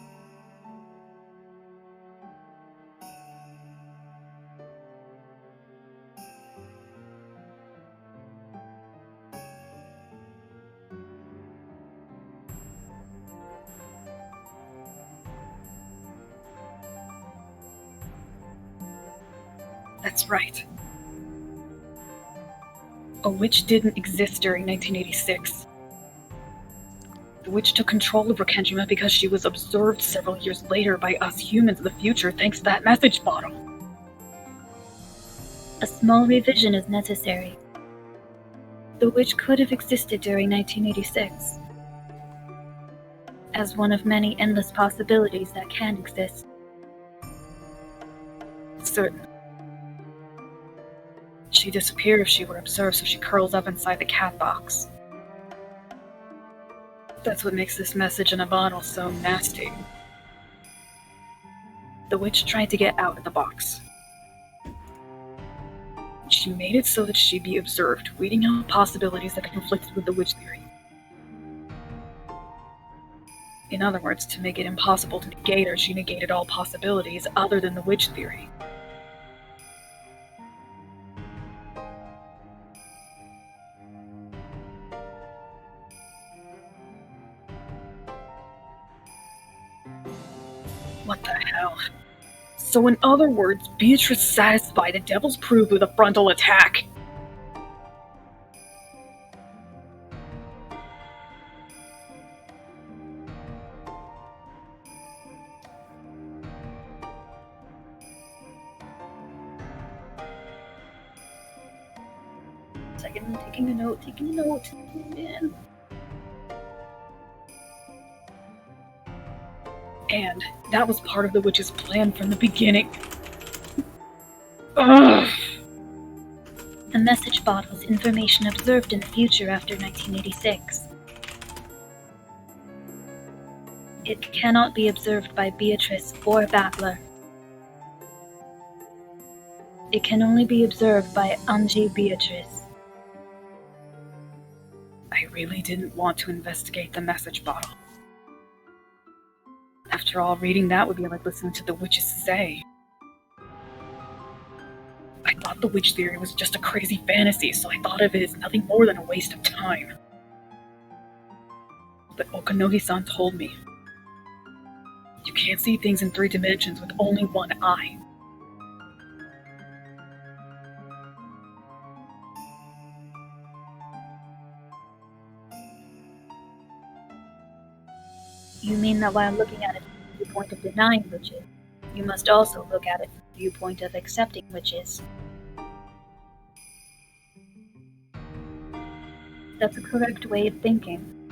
That's right. A witch didn't exist during 1986. The witch took control of Rekenjima because she was observed several years later by us humans of the future thanks to that message bottle. A small revision is necessary. The witch could have existed during 1986 as one of many endless possibilities that can exist. Certainly. She'd disappear if she were observed, so she curls up inside the cat box. That's what makes this message in a bottle so nasty. The witch tried to get out of the box. She made it so that she'd be observed, weeding out possibilities that conflicted with the witch theory. In other words, to make it impossible to negate her, she negated all possibilities other than the witch theory. What the hell? So in other words, Beatrice satisfied the Devil's Proof with a frontal attack. Second, taking a note, man. And that was part of the witch's plan from the beginning. Ugh. The message bottle is information observed in the future after 1986. It cannot be observed by Beatrice or Battler. It can only be observed by Anji Beatrice. I really didn't want to investigate the message bottle. After all, reading that would be like listening to the witches say. I thought the witch theory was just a crazy fantasy, so I thought of it as nothing more than a waste of time. But Okanohi-san told me, you can't see things in 3 dimensions with only one eye. You mean that while looking at it from the viewpoint of denying witches, you must also look at it from the viewpoint of accepting witches. That's a correct way of thinking.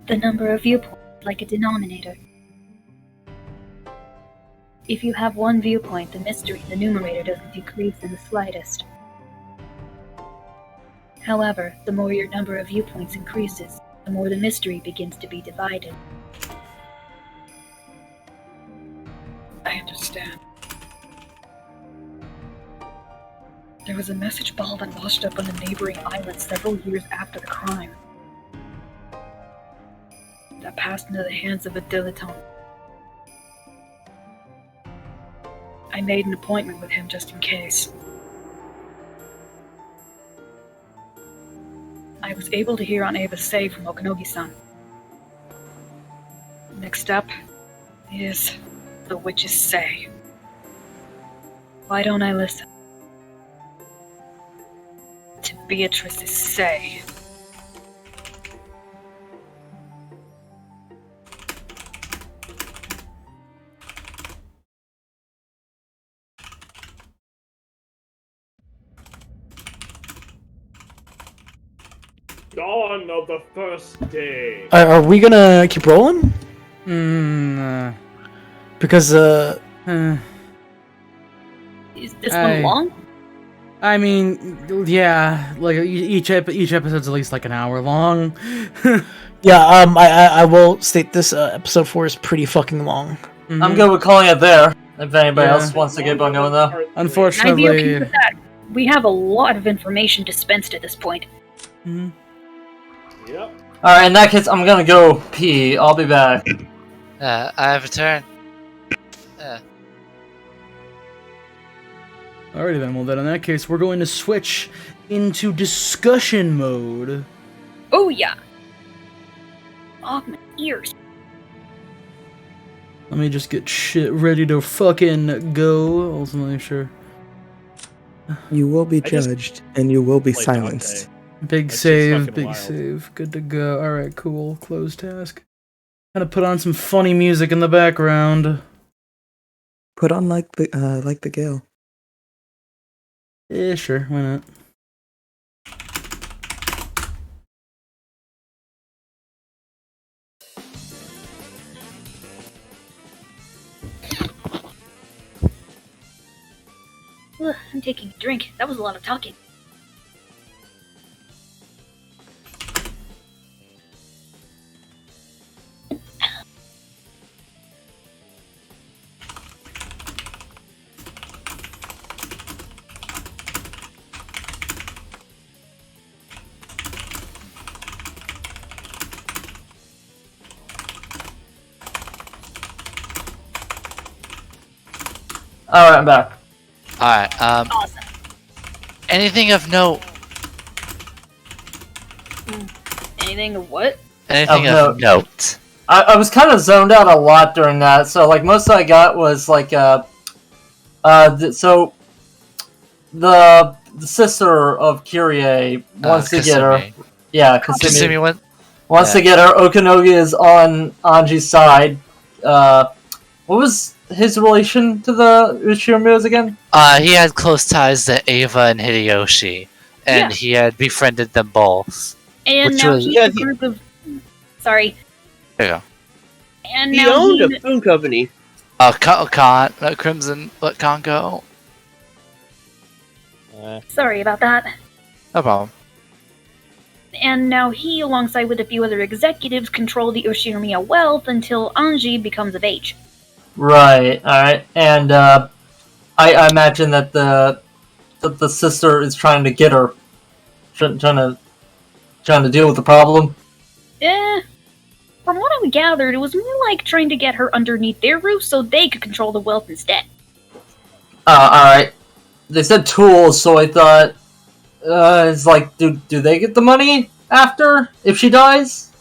The number of viewpoints is like a denominator. If you have one viewpoint, the mystery in the numerator doesn't decrease in the slightest. However, the more your number of viewpoints increases, the more the mystery begins to be divided. I understand. There was a message ball that washed up on the neighboring island several years after the crime. That passed into the hands of a dilettante. I made an appointment with him just in case. I was able to hear Aunt Ava say from Okanogi-san. Next up is the witches say. Why don't I listen to Beatrice's say? Dawn of the first day. Are we gonna keep rolling? Because Is this one long? I mean, yeah, like each episode's at least like an hour long. Yeah, I will state this, episode 4 is pretty fucking long. I'm good with calling it there. If anybody else wants to get on going though. I'd be Unfortunately, okay with that. We have a lot of information dispensed at this point. Yep. Alright, in that case, I'm gonna go pee. I'll be back. I have a turn. Alrighty then, well then in that case, we're going to switch into discussion mode. Oh yeah. Oh, my ears. Let me just get shit ready to fucking go. Also, make sure. You will be judged, and you will be played silenced. Big That's just save, fucking big wild. save. Good to go. Alright, cool. Close task. Gotta put on some funny music in the background. Put on like the Gale. Yeah, sure, why not? Ugh, I'm taking a drink. That was a lot of talking. Alright, I'm back. Alright, Awesome. anything of note? Anything of what? Anything Of of note? I was kind of zoned out a lot during that, so like most I got was like so the sister of Kyrie wants to get her. Kasumi. Yeah, Kasumi Kasumi went. wants to get her. Okanogi is on Anji's side. What was his relation to the Uchiromios again? He had close ties to Ava and Hideyoshi, and Yeah. he had befriended them both. And Which now was- he's Yeah, a group of... Sorry. There you go. And He now owned he... a phone company. Crimson, let Congo. Sorry about that. No problem. And now he, alongside with a few other executives, control the Ushinomiya wealth until Anji becomes of age. Right. All right. And I imagine that the sister is trying to get her, trying to deal with the problem. From what I gathered, it was more like trying to get her underneath their roof so they could control the wealth instead. Alright. They said tools, so I thought, it's like, do they get the money after, if she dies?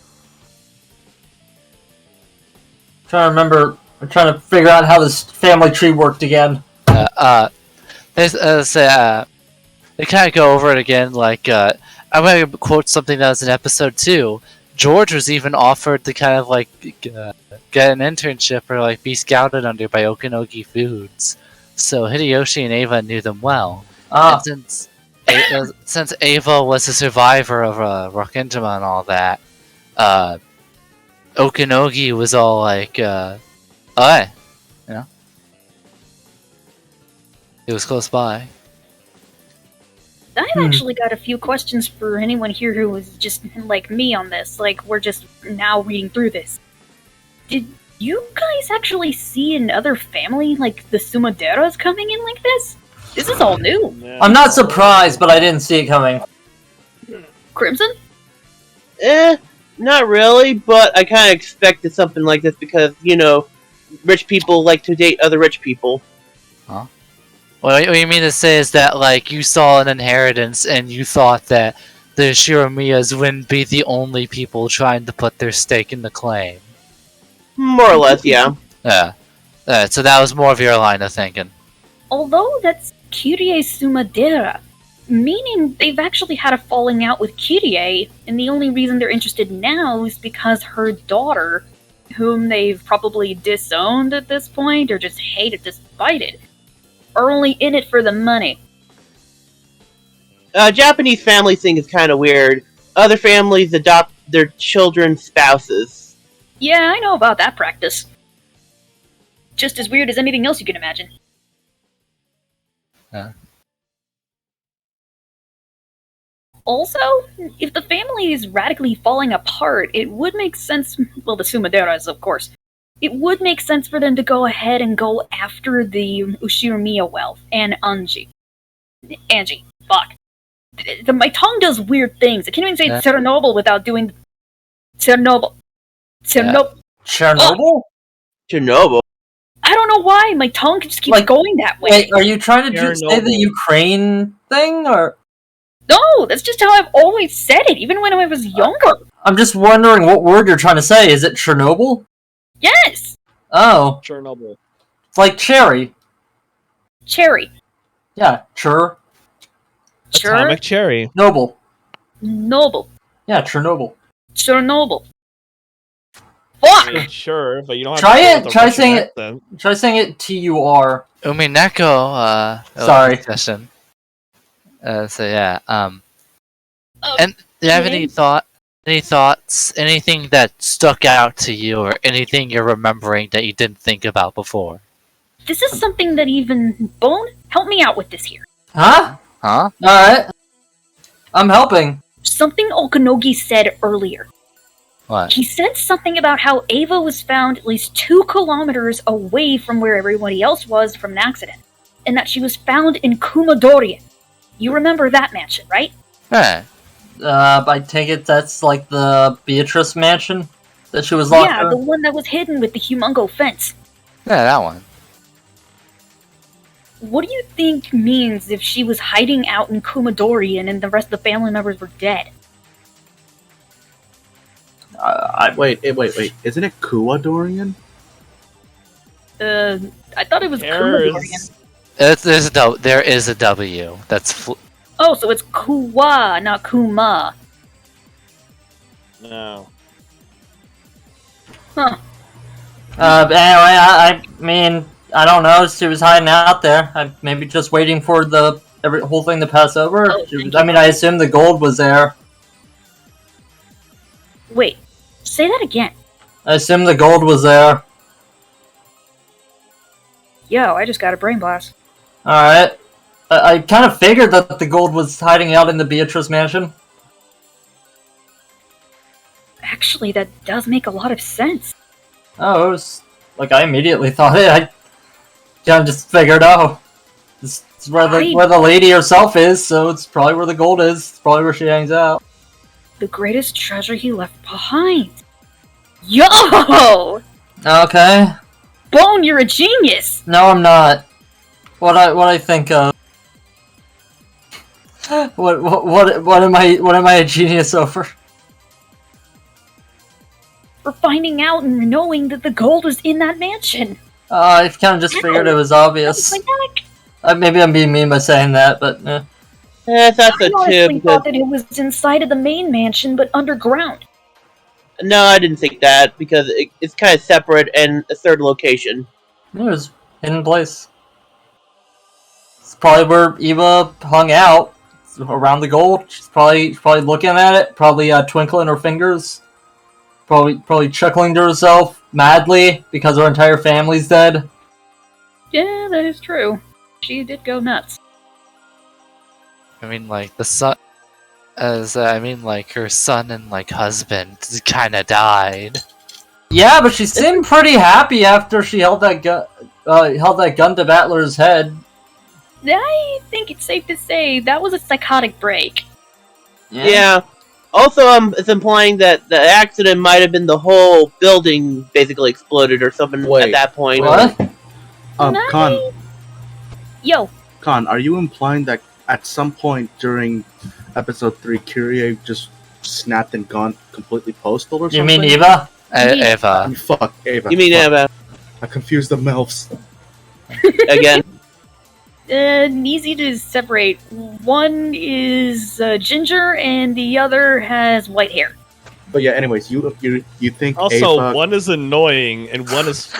I'm trying to figure out how this family tree worked again. They kind of go over it again, like, I'm going to quote something that was in episode 2. George was even offered to kind of, like, get an internship or, like, be scouted under by Okanogi Foods. So Hideyoshi and Ava knew them well. And since Ava was a survivor of Rokindama and all that, Okanogi was all like, oh, hey, you know? It was close by. I've actually got a few questions for anyone here who was just like me on this. Like, we're just now reading through this. Did you guys actually see another family, like the Sumaderas, coming in like this? This is all new. I'm not surprised, but I didn't see it coming. Crimson? Not really, but I kind of expected something like this because, you know, rich people like to date other rich people. Huh? What you mean to say is that, like, you saw an inheritance and you thought that the Shiromiyas wouldn't be the only people trying to put their stake in the claim? More or less, yeah. Yeah. So that was more of your line of thinking. Although that's Kyrie Sumadera, meaning they've actually had a falling out with Kyrie, and the only reason they're interested now is because her daughter, whom they've probably disowned at this point, or just hated despite it, are only in it for the money. Japanese family thing is kind of weird. Other families adopt their children's spouses. Yeah, I know about that practice. Just as weird as anything else you can imagine. Yeah. Also, if the family is radically falling apart, it would make sense. Well, the Sumaderas, of course. It would make sense for them to go ahead and go after the Ushirimiya wealth and Angie. Fuck. My tongue does weird things. I can't even say Chernobyl without doing Chernobyl. Chernobyl. Chernobyl? Chernobyl. I don't know why my tongue just keeps going that way. Wait, are you trying to say the Ukraine thing, or? No, that's just how I've always said it, even when I was younger. I'm just wondering what word you're trying to say. Is it Chernobyl? Yes. Oh. Chernobyl. It's like cherry. Cherry. Yeah, chur. Atomic cherry. Noble. Noble. Yeah, Chernobyl. Chernobyl. Fuck! Sure, but you don't have Try to it. say with a Try Russian saying it. accent. Try saying it. T-U-R. Umineko, Sorry. discussion. So yeah, and do you have any thoughts, anything that stuck out to you, or anything you're remembering that you didn't think about before? This is something that even Bone, help me out with this here. Huh? Huh? Alright. I'm helping. Something Okanogi said earlier. What? He said something about how Ava was found at least 2 kilometers away from where everybody else was from an accident, and that she was found in Kumadorian. You remember that mansion, right? Right. I take it that's like the Beatrice mansion that she was locked in? Yeah, the one that was hidden with the humongo fence. Yeah, that one. What do you think means if she was hiding out in Kumadorian and the rest of the family members were dead? Wait. Isn't it Kuadorian? I thought it was Kumadorian. There is a W. That's Oh, so it's Kuwa, not Kuma. No. Huh. Anyway, I mean, I don't know. She was hiding out there. Maybe just waiting for the whole thing to pass over. I assume the gold was there. Wait, say that again. I assume the gold was there. Yo, I just got a brain blast. Alright. I kind of figured that the gold was hiding out in the Beatrice mansion. Actually, that does make a lot of sense. Oh, it was like I immediately thought it. I kind of just figured, this is where the lady herself is, so it's probably where the gold is. It's probably where she hangs out. The greatest treasure he left behind. Yo! Okay. Bone, you're a genius! No, I'm not. What I think of. What am I a genius over? For finding out and knowing that the gold was in that mansion. I kind of just figured it was obvious. Maybe I'm being mean by saying that, but that's I honestly thought that it was inside of the main mansion, but underground. No, I didn't think that, because it's kind of separate and a third location. It was hidden place. It's probably where Eva hung out, around the gold. She's probably looking at it, probably twinkling her fingers, probably chuckling to herself madly because her entire family's dead. Yeah, that is true. She did go nuts. I mean, like the son, her son and husband kind of died. Yeah, but she seemed pretty happy after she held that gun to Battler's head. I think it's safe to say that was a psychotic break. Yeah. Also, it's implying that the accident might have been the whole building basically exploded or something at that point. What? Con. Yo. Con, are you implying that at some point during episode 3, Kyrie just snapped and gone completely postal or something? You mean Eva? Eva. Fuck, Eva. You mean Eva? I confused the MILFs. Again. Easy to separate. One is ginger and the other has white hair. But yeah, anyways, you think Also, Ava... one is annoying and one is...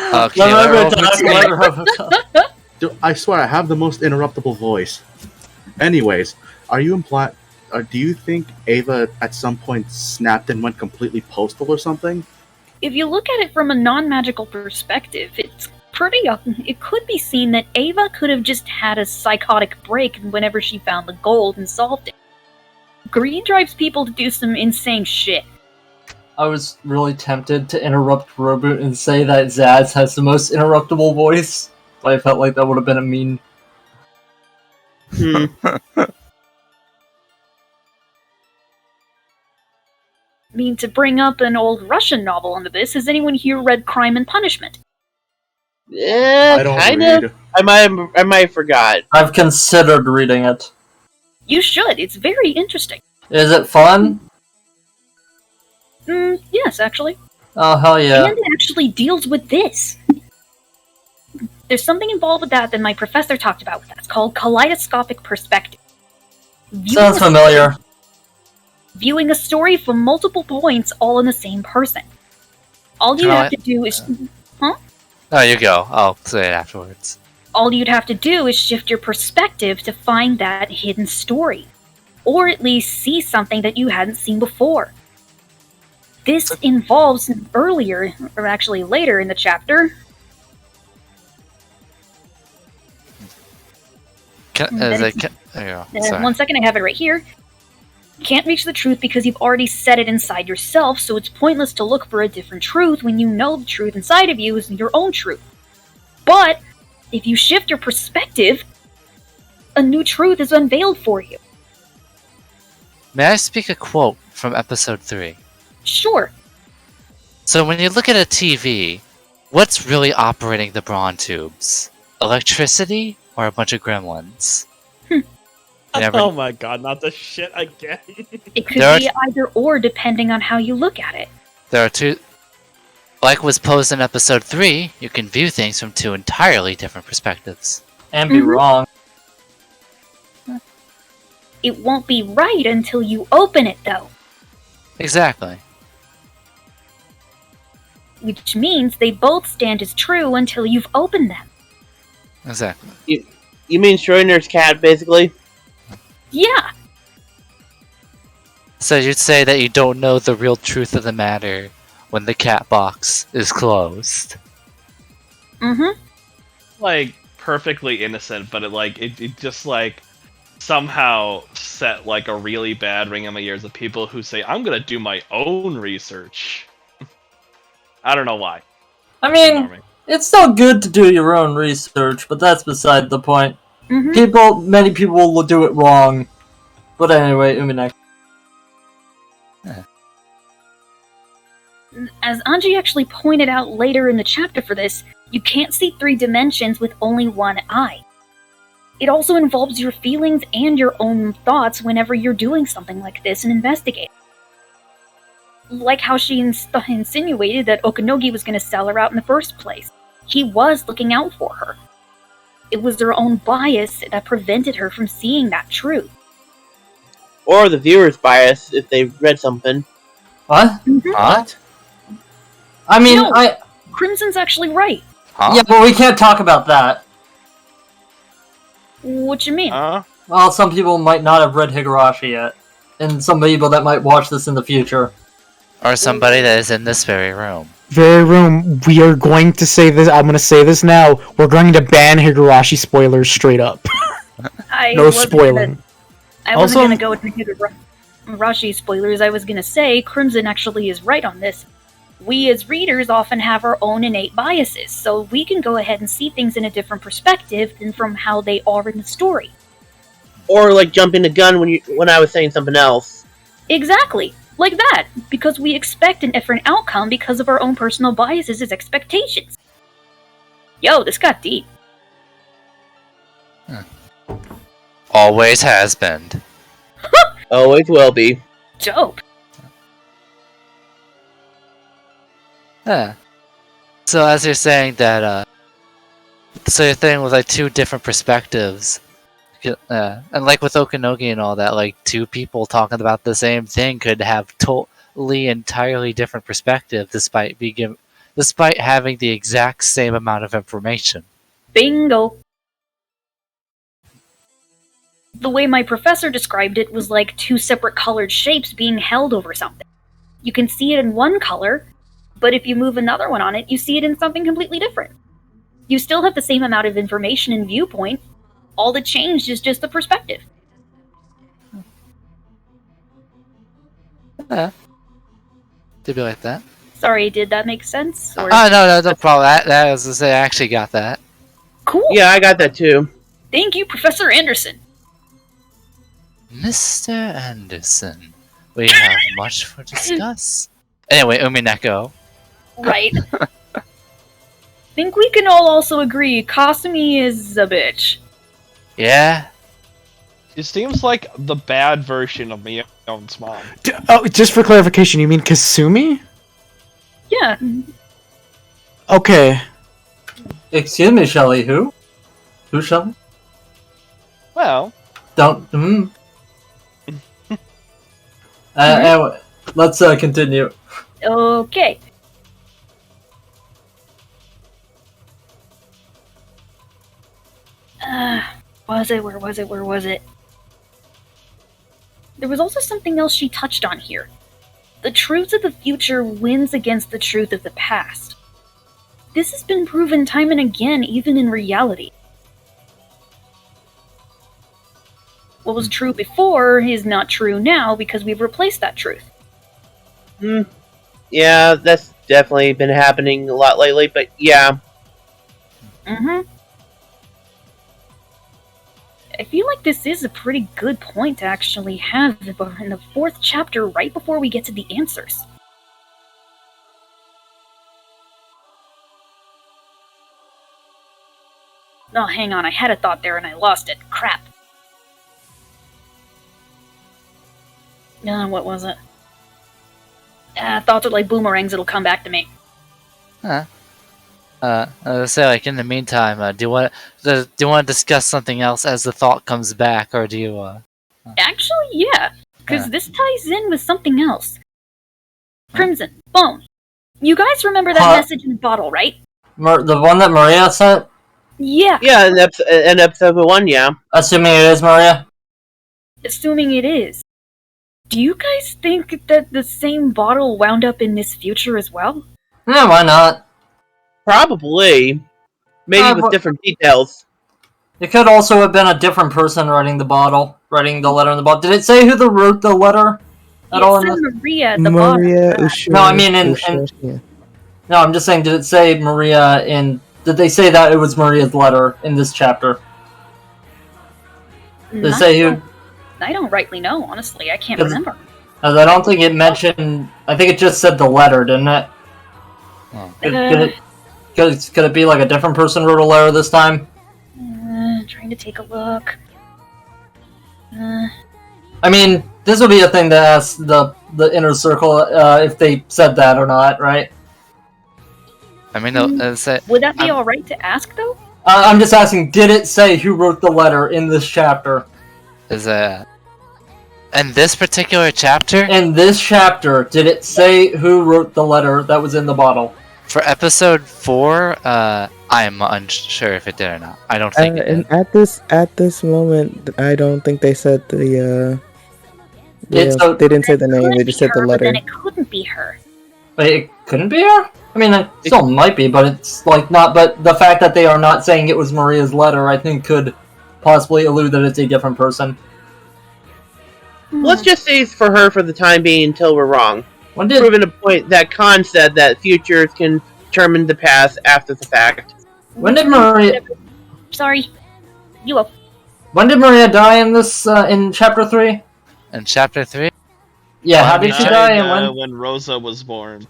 Dude, I swear, I have the most interruptible voice. Anyways, are you implying... do you think Ava at some point snapped and went completely postal or something? If you look at it from a non-magical perspective, it's pretty... it could be seen that Ava could have just had a psychotic break whenever she found the gold and solved it. Greed drives people to do some insane shit. I was really tempted to interrupt Roboot and say that Zaz has the most interruptible voice, but I felt like that would have been a mean. I mean, to bring up an old Russian novel into this, has anyone here read Crime and Punishment? Yeah, I don't kind read. of. I might have forgot. I've considered reading it. You should. It's very interesting. Is it fun? Yes, actually. Oh, hell yeah. And it actually deals with this. There's something involved with that my professor talked about with that. It's called kaleidoscopic perspective. Sounds familiar. Viewing a story from multiple points all in the same person. All you have to do is... Huh? Oh, you go. I'll say it afterwards. All you'd have to do is shift your perspective to find that hidden story. Or at least see something that you hadn't seen before. This involves earlier, or actually later in the chapter... One second, I have it right here. Can't reach the truth because you've already set it inside yourself, so it's pointless to look for a different truth when you know the truth inside of you is your own truth. But, if you shift your perspective, a new truth is unveiled for you. May I speak a quote from episode 3? Sure. So when you look at a TV, what's really operating the brawn tubes? Electricity or a bunch of gremlins? Oh my god, not the shit again. It could be either or depending on how you look at it. There are two... Like was posed in episode 3, you can view things from two entirely different perspectives. And be wrong. It won't be right until you open it, though. Exactly. Which means they both stand as true until you've opened them. Exactly. You mean Schrodinger's cat, basically? Yeah. So you'd say that you don't know the real truth of the matter when the cat box is closed. Mm-hmm. Like, perfectly innocent, but it just, like, somehow set, like, a really bad ring in my ears of people who say, I'm gonna do my own research. I don't know why. I mean, it's still good to do your own research, but that's beside the point. Many people will do it wrong. But anyway, Umineko. As Anji actually pointed out later in the chapter for this, you can't see 3 dimensions with only one eye. It also involves your feelings and your own thoughts whenever you're doing something like this and investigating. Like how she insinuated that Okanogi was going to sell her out in the first place. He was looking out for her. It was their own bias that prevented her from seeing that truth. Or the viewer's bias if they read something. What? What? I mean, no, Crimson's actually right. Yeah, but we can't talk about that. What you mean? Well, some people might not have read Higurashi yet. And some people that might watch this in the future. Or somebody that is in this very room. We are going to say this. I'm going to say this now. We're going to ban Higurashi spoilers straight up. No spoiling. I wasn't going to go into Higurashi spoilers. I was going to say Crimson actually is right on this. We as readers often have our own innate biases, so we can go ahead and see things in a different perspective than from how they are in the story. Or like jumping the gun when I was saying something else. Exactly. Like that, because we expect a different outcome because of our own personal biases as expectations. Yo, this got deep. Always has been. Always will be. Dope. Yeah. So as you're saying that, so you're saying with like 2 different perspectives. And like with Okanogi and all that, like 2 people talking about the same thing could have totally entirely different perspective despite having the exact same amount of information. Bingo. The way my professor described it was like 2 separate colored shapes being held over something. You can see it in one color, but if you move another one on it, you see it in something completely different. You still have the same amount of information and viewpoint. All that changed is just the perspective. To be like that. Sorry, did that make sense? Or... Oh, no problem. That was to say, I actually got that. Cool. Yeah, I got that too. Thank you, Professor Anderson. Mr. Anderson, we have much to discuss. Anyway, Umineko. Right. Think we can all also agree Kasumi is a bitch. Yeah? It seems like the bad version of Mion's mom. Oh, just for clarification, you mean Kasumi? Yeah. Okay. Excuse me, Shelly, who? Who, Shelly? Well... Don't... Anyway, let's continue. Okay. Where was it? There was also something else she touched on here. The truth of the future wins against the truth of the past. This has been proven time and again, even in reality. What was true before is not true now because we've replaced that truth. Yeah, that's definitely been happening a lot lately, but yeah. I feel like this is a pretty good point to actually have in the 4th chapter right before we get to the answers. Oh, hang on, I had a thought there and I lost it. Crap. What was it? Thoughts are like boomerangs, it'll come back to me. Huh. So like in the meantime, do you want to discuss something else as the thought comes back, or do you? Actually, yeah, because this ties in with something else. Crimson, Bone. You guys remember that message in the bottle, right? The one that Maria sent? Yeah. Yeah, in episode 1, yeah. Assuming it is Maria. Assuming it is. Do you guys think that the same bottle wound up in this future as well? Yeah, why not? Probably. Maybe with different details. It could also have been a different person writing the letter in the bottle. Did it say who wrote the letter at all? It said Maria at the Maria bottom. Ushura, No, I mean yeah. No, I'm just saying, did it say Maria in... Did they say that it was Maria's letter in this chapter? Did it say who... I don't rightly know, honestly. I can't remember. I don't think it mentioned... I think it just said the letter, didn't it? Could it be like a different person wrote a letter this time? Trying to take a look. I mean, this would be a thing to ask the inner circle if they said that or not, right? I mean, would that be alright to ask, though? I'm just asking, did it say who wrote the letter in this chapter? In this particular chapter? In this chapter, did it say who wrote the letter that was in the bottle? For episode 4, I'm unsure if it did or not. I don't think it did. And at this moment, I don't think they said they didn't say the name. They just said the letter. Then it couldn't be her. Wait, it couldn't be her? I mean, it still might be, but it's like not. But the fact that they are not saying it was Maria's letter, I think, could possibly allude that it's a different person. Let's just say it's for her for the time being until we're wrong. Proving a point that Khan said that futures can determine the past after the fact. When did Maria... Sorry. You up. When did Maria die in this, in chapter 3? In chapter 3? Yeah, how did she die and when Rosa was born.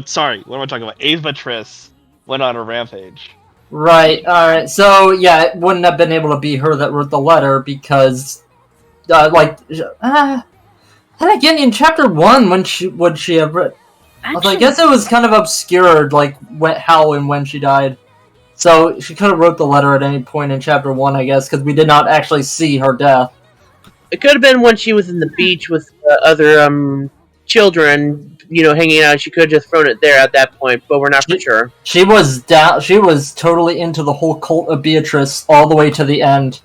Sorry, what am I talking about? Ava Triss went on a rampage. Right, alright, so, yeah, it wouldn't have been able to be her that wrote the letter because, and again, in chapter 1, would she have written... I guess it was kind of obscured, like, how and when she died. So, she could have wrote the letter at any point in chapter 1, I guess, because we did not actually see her death. It could have been when she was in the beach with other children, hanging out. She could have just thrown it there at that point, but we're not for sure. She was down. She was totally into the whole cult of Beatrice all the way to the end.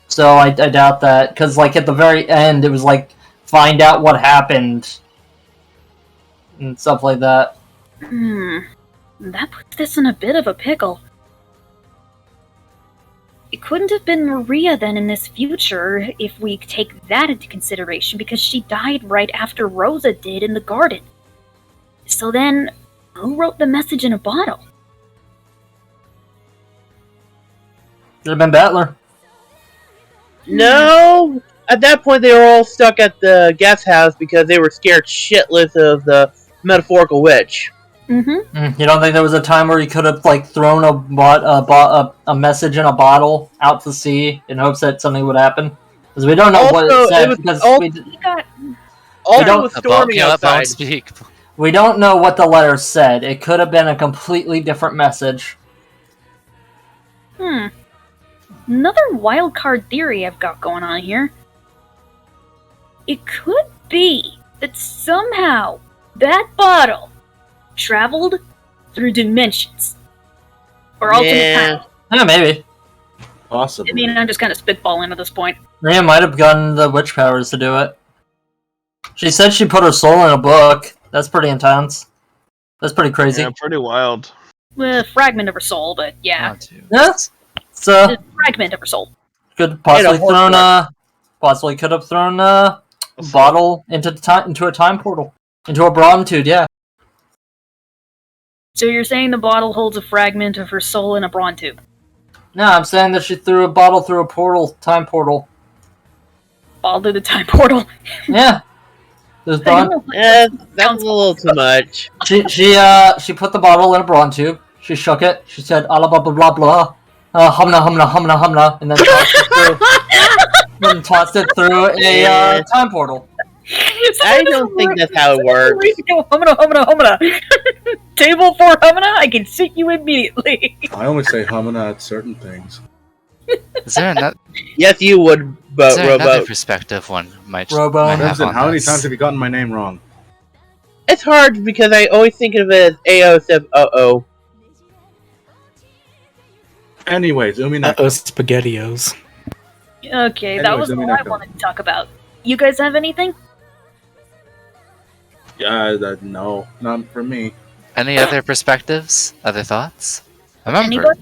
So I doubt that, because like at the very end, it was like find out what happened and stuff like that. That puts this in a bit of a pickle. It couldn't have been Maria then in this future, if we take that into consideration, because she died right after Rosa did in the garden. So then, who wrote the message in a bottle? Should have been Battler. No! At that point, they were all stuck at the guest house because they were scared shitless of the metaphorical witch. You don't think there was a time where you could have like thrown a message in a bottle out to sea in hopes that something would happen? Because we don't know what it said. We don't know what the letter said. It could have been a completely different message. Another wildcard theory I've got going on here. It could be that somehow that bottle traveled through dimensions. Or alternate time. Yeah, maybe. Possibly. I mean, I'm just kind of spitballing at this point. Maria might have gotten the witch powers to do it. She said she put her soul in a book. That's pretty intense. That's pretty crazy. Yeah, pretty wild. Well, a fragment of her soul, but yeah. Yes. A fragment of her soul. Could possibly could have thrown a bottle into a time portal, into a Brontude. Yeah. So you're saying the bottle holds a fragment of her soul in a brawn tube? No, I'm saying that she threw a bottle through a time portal. Bottle through the time portal? Yeah. There's brawn. That's a little too much. She put the bottle in a brawn tube. She shook it. She said, "Blah blah blah blah blah." Humna humna humna humna, and then tossed it through a time portal. I don't think that's how it works. Humna. Table for Humna, I can see you immediately. I only say Humana at certain things. Is there another? Yes, you would, but Is there another Robo. perspective one might have Crimson, on how many this? times have you gotten my name wrong? It's hard because I always think of it as AO instead of uh-oh. Anyways, Umineko. SpaghettiOs. Okay, that was all I wanted to talk about. You guys have anything? Yeah, no, not for me. Any other perspectives? Other thoughts? Remember, Anybody?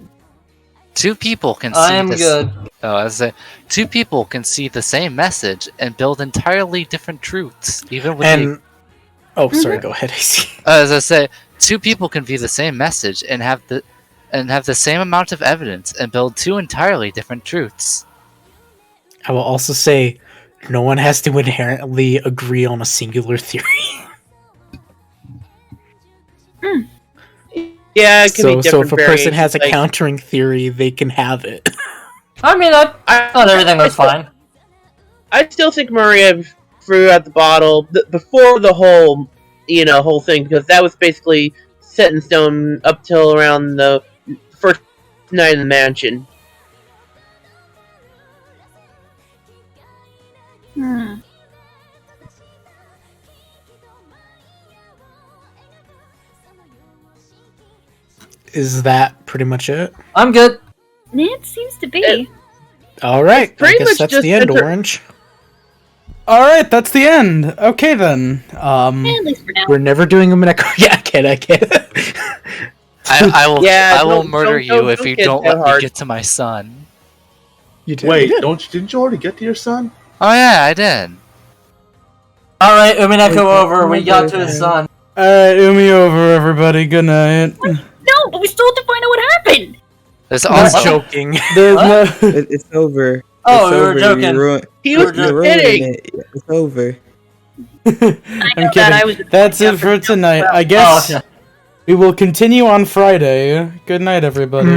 two people can see I am this. good. Oh, I was saying, two people can see the same message and build entirely different truths, even with the. Oh, sorry. Go ahead. I see. As I say, two people can view the same message and have the same amount of evidence and build two entirely different truths. I will also say, no one has to inherently agree on a singular theory. Yeah, it can be So different if a person has a variations, like- countering theory, they can have it. I mean, I thought everything was fine. I still think Maria threw out the bottle before the whole thing, because that was basically set in stone up till around the first night in the mansion. Is that pretty much it? I'm good. It seems to be. All right. I pretty guess much that's just the end, enter- Orange. All right, that's the end. Okay then. At least for now. We're never doing Umineko. Yeah, I get it. I will. Yeah, I will don't- murder don't- you don't- if don't you get don't that let me hard. get to my son. You did. Wait, didn't you already get to your son? Oh yeah, I did. All right, Umineko over. We got to his son. All right, Umi over, everybody. Good night. No, but we still have to find out what happened. There's I was also joking. There's no. It's over. Oh, it's we were over. joking. He was You're kidding. ruining it. It's over. I'm kidding. That's it for tonight. I guess Oh, okay. we will continue on Friday. Good night, everybody.